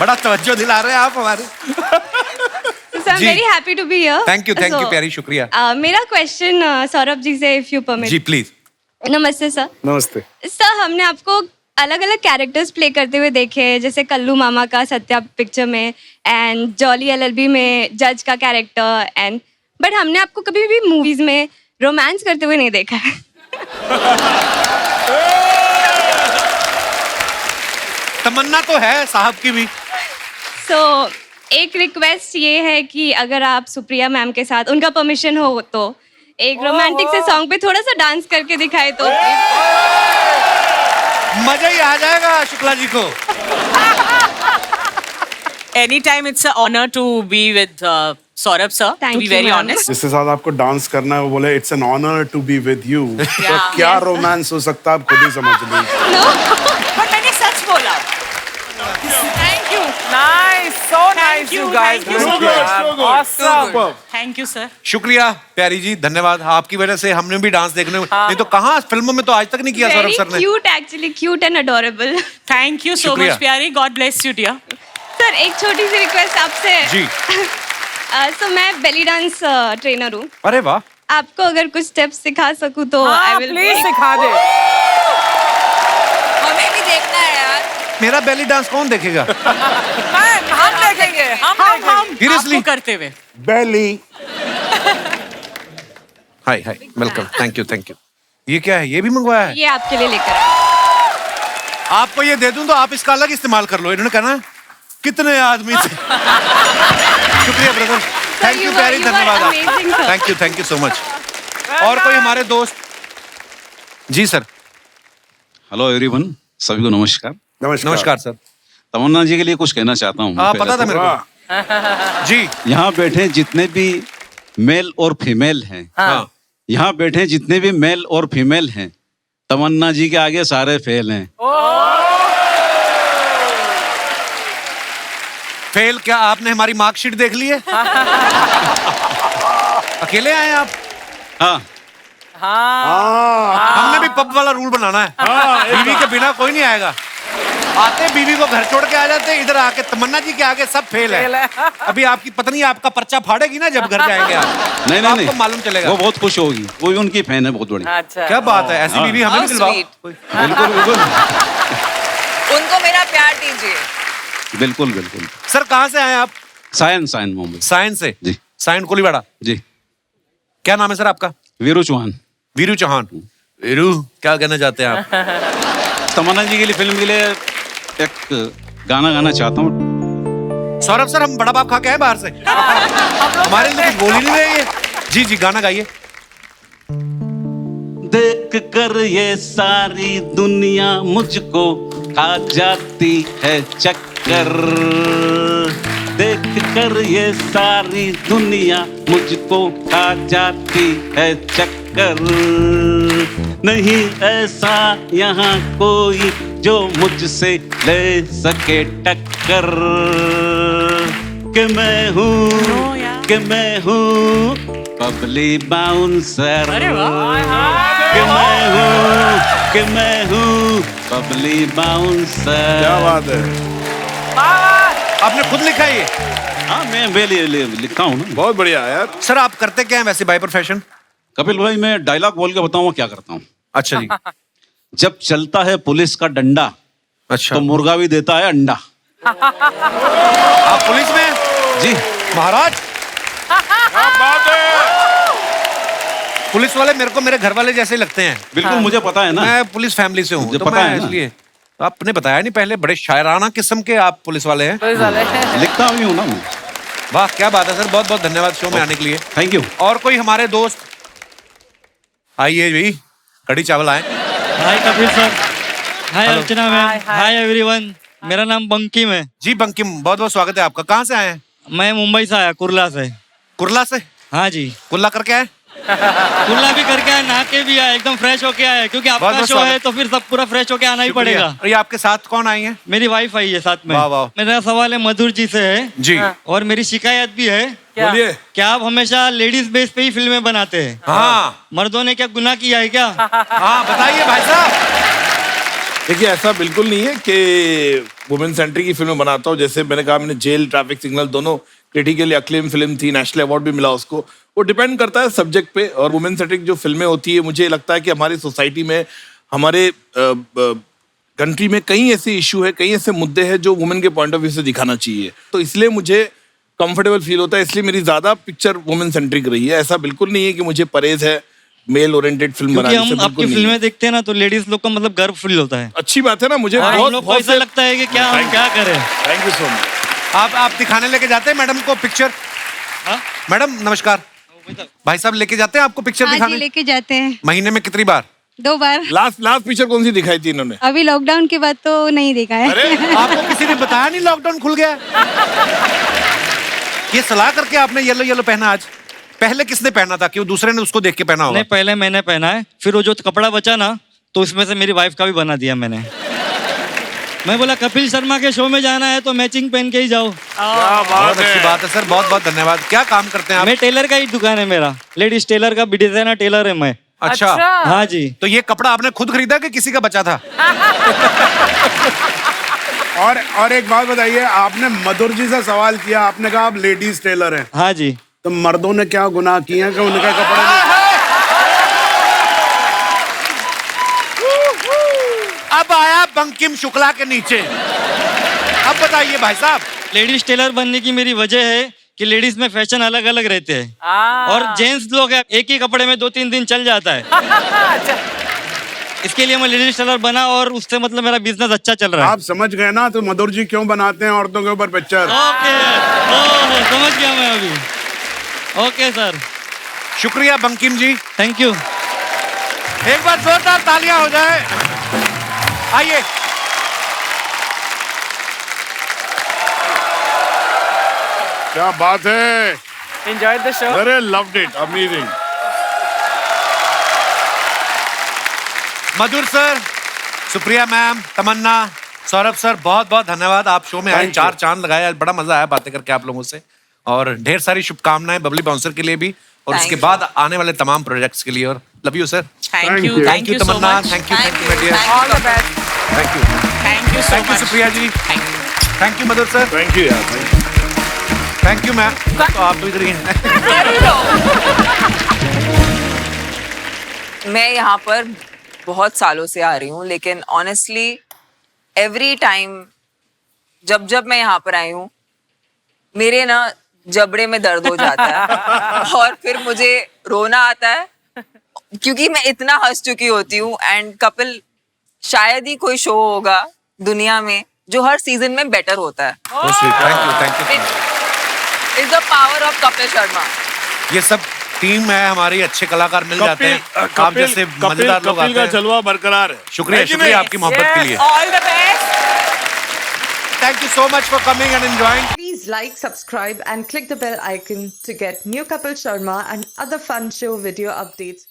बड़ा तवज्जो दिला रहे हैं आप हमारे। Sir, I am very happy to be here. Thank you प्यारी, शुक्रिया। मेरा क्वेश्चन सौरभ जी से, इफ यू परमिट। जी प्लीज। नमस्ते सर। नमस्ते। सर, हमने आपको अलग अलग कैरेक्टर्स प्ले करते हुए देखे हैं, जैसे कल्लू मामा का सत्या पिक्चर में एंड जॉली एलएलबी में जज का कैरेक्टर एंड बट हमने आपको कभी भी मूवीज में रोमांस करते हुए नहीं देखा है। तमन्ना तो है साहब की भी। सो एक रिक्वेस्ट ये है कि अगर आप सुप्रिया मैम के साथ, उनका परमिशन हो तो, एक रोमांटिक से सॉन्ग पे थोड़ा सा डांस करके दिखाए तो। मजा ही आ जाएगा शुक्ला जी को। Anytime it's an honor to be with Saurabh sir. Thank To be you, very ma'am. honest. जिसके साथ आपको डांस करना है वो बोले it's an honour to be with you. तो क्या रोमांस हो सकता है आप खुद ही समझ लीजिए। But मैंने सच बोला। Thank you. Nice, so nice, you guys. thank you so Good much. job. Awesome. Thank you sir. शुक्रिया प्यारी जी, धन्यवाद। आपकी वजह से हमने भी डांस देखने में, नहीं तो कहाँ फिल्मों में तो आज तक नहीं किया सौरभ वेरी सर ने। Cute, actually cute and adorable. Thank you so शुक्रिया। much प्यारी. God bless you dear. Sir, एक छोटी सी रिक्वेस्ट आपसे। जी। सो मैं बेली डांस ट्रेनर हूँ। अरे वाह। आपको अगर कुछ स्टेप्स सिखा सकूं तो हाँ, आई विल प्लीज सिखा दे। हमें भी देखना है यार। मेरा बेली डांस कौन देखेगा? हम देखेंगे, हम देखेंगे। Seriously? आपको करते हुए। बेली। हाय हाय, वेलकम, थैंक यू। ये क्या है? ये भी मंगवाया है? ये आपके लिए लेकर आए। आपको ये दे दूं तो आप इसका अलग इस्तेमाल कर लो। इन्होंने कहना कितने आदमी थे। शुक्रिया ब्रदर, थैंक यू you प्यारी, are धन्यवाद amazing, sir. Thank you so much. और कोई हमारे दोस्त? जी सर। हेलो एवरीवन, सभी को नमस्कार। नमस्कार सर। तमन्ना जी के लिए कुछ कहना चाहता हूँ। हाँ, पहले पता था तो। मेरे को। जी। यहाँ बैठे जितने भी मेल और फीमेल हैं, हाँ। यहाँ बैठे जितने भी मेल और फीमेल हैं, तमन्ना जी के आगे सारे फेल हैं। फेल क्या? आपने हमारी मार्कशीट देख ली है? अकेले आए आप? हाँ। हमने भी पब वाला रूल बनाना है। बीवी के बिना कोई नहीं आएगा। आते बीवी को घर छोड़ के आ जाते, इधर आके तमन्ना जी के आगे सब फेल है। अभी आपकी पत्नी आपका पर्चा फाड़ेगी ना जब घर जाएंगे आप। नहीं तो नहीं आपको मालूम चलेगा। वो बहुत खुश होगी, वो भी उनकी फैन है बहुत बड़ी। अच्छा क्या बात है, ऐसी बीवी हमें भी दिलवाओ। बिल्कुल बिल्कुल उनको मेरा प्यार दीजिए। बिल्कुल बिल्कुल। सर कहाँ से आए आप? सायन मुंबई। सायन से? जी। सायन कोलीवाड़ा। जी। क्या नाम है सर आपका? वीरू चौहान। वीरू चौहान। वीरू क्या कहना चाहते हैं आप? तमन्ना जी के लिए, फिल्म के लिए एक गाना गाना चाहता हूँ। सौरभ सर, हम बड़ा बाप खा के आए बाहर से। हमारे लिए कुछ बोल ही नहीं रहे ये। जी जी गाना गाइए। देख कर ये सारी दुनिया मुझको खा जाती है चक्कर, देख कर ये सारी दुनिया मुझको खा जाती है चक्कर, नहीं ऐसा यहाँ कोई जो मुझसे ले सके टक्कर, कि मैं हूँ बबली बाउंसर, कि मैं हूँ बबली बाउंसर। क्या बात है, आपने खुद लिखा ये? हाँ मैं लिखता हूँ ना। बहुत बढ़िया यार। सर आप करते क्या है वैसे बाय प्रोफेशन? कपिल भाई मैं डायलॉग बोल के बताऊँ क्या करता हूँ। अच्छा जी। जब चलता है पुलिस का डंडा, अच्छा, तो मुर्गा भी देता है अंडा। आप पुलिस में? जी महाराज। क्या बात है। पुलिस वाले मेरे को मेरे घर वाले जैसे लगते हैं। बिल्कुल मुझे पता है ना, मैं पुलिस फैमिली से हूँ, मुझे तो पता मैं है ना। इसलिए आपने बताया नहीं पहले, बड़े शायराना किस्म के आप पुलिस वाले हैं। लिखता भी हूँ ना मैं। वाह क्या बात है सर, बहुत बहुत धन्यवाद शो में आने के लिए। Thank you. और कोई हमारे दोस्त आइए भाई, कड़ी चावल आए। हाय कपिल सर, हाय हेलो। अर्चना मैम, हाय एवरीवन। मेरा नाम बंकिम है। जी बंकिम, बहुत बहुत स्वागत है आपका। कहाँ से आए हैं? मैं मुंबई से आया, कुर्ला से। कुर्ला से? हाँ जी। कुल्ला करके आए? कुर्ला भी करके आया, नहा के भी आया, एकदम फ्रेश होके आया, क्योंकि आपका बहुत-बहुत शो स्वागत। है तो फिर सब पूरा फ्रेश होके आना ही शुक्रिया। पड़ेगा। और ये आपके साथ कौन आई है? मेरी वाइफ आई है साथ में। वाह, वाह। मेरा सवाल है मधुर जी से है जी। और मेरी शिकायत भी है। बोलिए। क्या आप हमेशा लेडीज बेस पे ही फिल्में बनाते हैं? हाँ। मर्दों ने क्या गुनाह किया है क्या? हाँ बताइए भाई साहब। देखिए ऐसा बिल्कुल नहीं है कि वुमेन सेंट्रिक की फिल्में बनाता हूँ। जैसे मैंने कहा, मैंने जेल, ट्रैफिक सिग्नल दोनों क्रिटिकली अक्लेम फिल्म थी, नेशनल अवार्ड भी मिला उसको। वो डिपेंड करता है सब्जेक्ट पे। और वुमेन सेंट्रिक जो फिल्में होती है, मुझे लगता है कि हमारी सोसाइटी में, हमारे कंट्री में कई ऐसे इशू है, कई ऐसे मुद्दे हैं जो वुमेन के पॉइंट ऑफ व्यू से दिखाना चाहिए। तो इसलिए मुझे कंफर्टेबल फील होता है, इसलिए मेरी ज्यादा पिक्चर वुमेन सेंट्रिक रही है। ऐसा बिल्कुल नहीं है कि मुझे परहेज है मेल ओरिएंटेड फिल्म क्योंकि बनाने से, हम आपकी बिल्कुल नहीं है। फिल्में देखते हैं ना तो लेडीज लोग को मतलब गर्व फील होता है। अच्छी बात है ना, मुझे और हम बहुत लोग को बहुत ऐसा लगता है कि क्या हम क्या करें। Thank you so much. आप दिखाने लेके जाते हैं मैडम को पिक्चर? मैडम नमस्कार, भाई साहब लेके जाते हैं आपको पिक्चर हाँ जी, दिखाने? लेके जाते हैं। महीने में कितनी बार? 2 बार। लास्ट पिक्चर कौन सी दिखाई थी इन्होंने? अभी लॉकडाउन के बाद तो नहीं देखा है। अरे आपको किसी ने बताया नहीं लॉकडाउन खुल गया? ये सलाह करके आपने येलो येलो पहना आज? पहले किसने पहना था? कि वो दूसरे ने उसको देख के पहना होगा? नहीं, पहले मैंने पहना है, फिर वो जो कपड़ा बचा ना तो उसमें से मेरी वाइफ का भी बना दिया मैंने। मैं बोला कपिल शर्मा के शो में जाना है तो मैचिंग पहन के ही जाओ। बहुत अच्छी बात है सर, बहुत बहुत धन्यवाद। क्या काम करते हैं आप? मैं टेलर का ही दुकान है मेरा, लेडीज टेलर का, डिजाइनर टेलर है मैं। अच्छा। हाँ जी। तो ये कपड़ा आपने खुद खरीदा कि किसी का बचा था? और एक बात बताइए, आपने मधुर जी से सवाल किया, आपने कहा आप लेडीज टेलर हैं। हाँ जी। तो मर्दों ने क्या गुनाह किए हैं कि उनका कपड़ा नहीं? अब आया बंकिम शुक्ला के नीचे। अब बताइए भाई साहब। लेडीज टेलर बनने की मेरी वजह है कि लेडीज में फैशन अलग अलग रहते हैं और जेंट्स लोग हैं, एक ही कपड़े में 2-3 दिन चल जाता है। इसके लिए मैं लेडीज टेलर बना और उससे मतलब मेरा बिजनेस अच्छा चल रहा है। आप समझ गए ना तो मधुर जी क्यों बनाते हैं औरतों के ऊपर पिक्चर? ओके, समझ गया मैं अभी। ओके सर, शुक्रिया बंकिम जी, थैंक यू। एक बार जोरदार तालियां हो जाए। आइए। क्या बात है। Enjoyed the show? अरे loved it, amazing. Madhur sir, Supriya ma'am, Tamanna, Saurabh sir, बहुत बहुत धन्यवाद। आप शो में आए, 4 चांद लगाए, बड़ा मजा आया बातें करके आप लोगों से। और ढेर सारी शुभकामनाएं बबली बाउंसर के लिए भी और Thank उसके you. बाद आने वाले तमाम प्रोजेक्ट्स के लिए। और love you sir. Thank you, thank you Tamanna, thank you Thank you. My dear, All the best. Thank you. Thank you thank you Supriya ji, thank you Madhur sir, thank you यार, थैंक यू मैम। तो आप तो इधर ही हैं। मैं यहाँ पर बहुत सालों से आ रही हूँ, लेकिन ऑनेस्टली एवरी टाइम जब जब मैं यहाँ पर आई हूँ मेरे ना जबड़े में दर्द हो जाता है और फिर मुझे रोना आता है क्योंकि मैं इतना हंस चुकी होती हूँ। एंड कपिल, शायद ही कोई शो होगा दुनिया में जो हर सीजन में बेटर होता है। Thank you. Is the power of Kapil Sharma. ये सब टीम है हमारी, अच्छे कलाकार मिल जाते हैं, आप जैसे मजेदार लोग आते का हैं। जलवा बरकरार है। शुक्रिया, शुक्रिया आपकी मोहब्बत के लिए। All the best. Thank you so much for coming and enjoying. Please like, subscribe and click the bell icon to get new Kapil Sharma and other fun show video updates.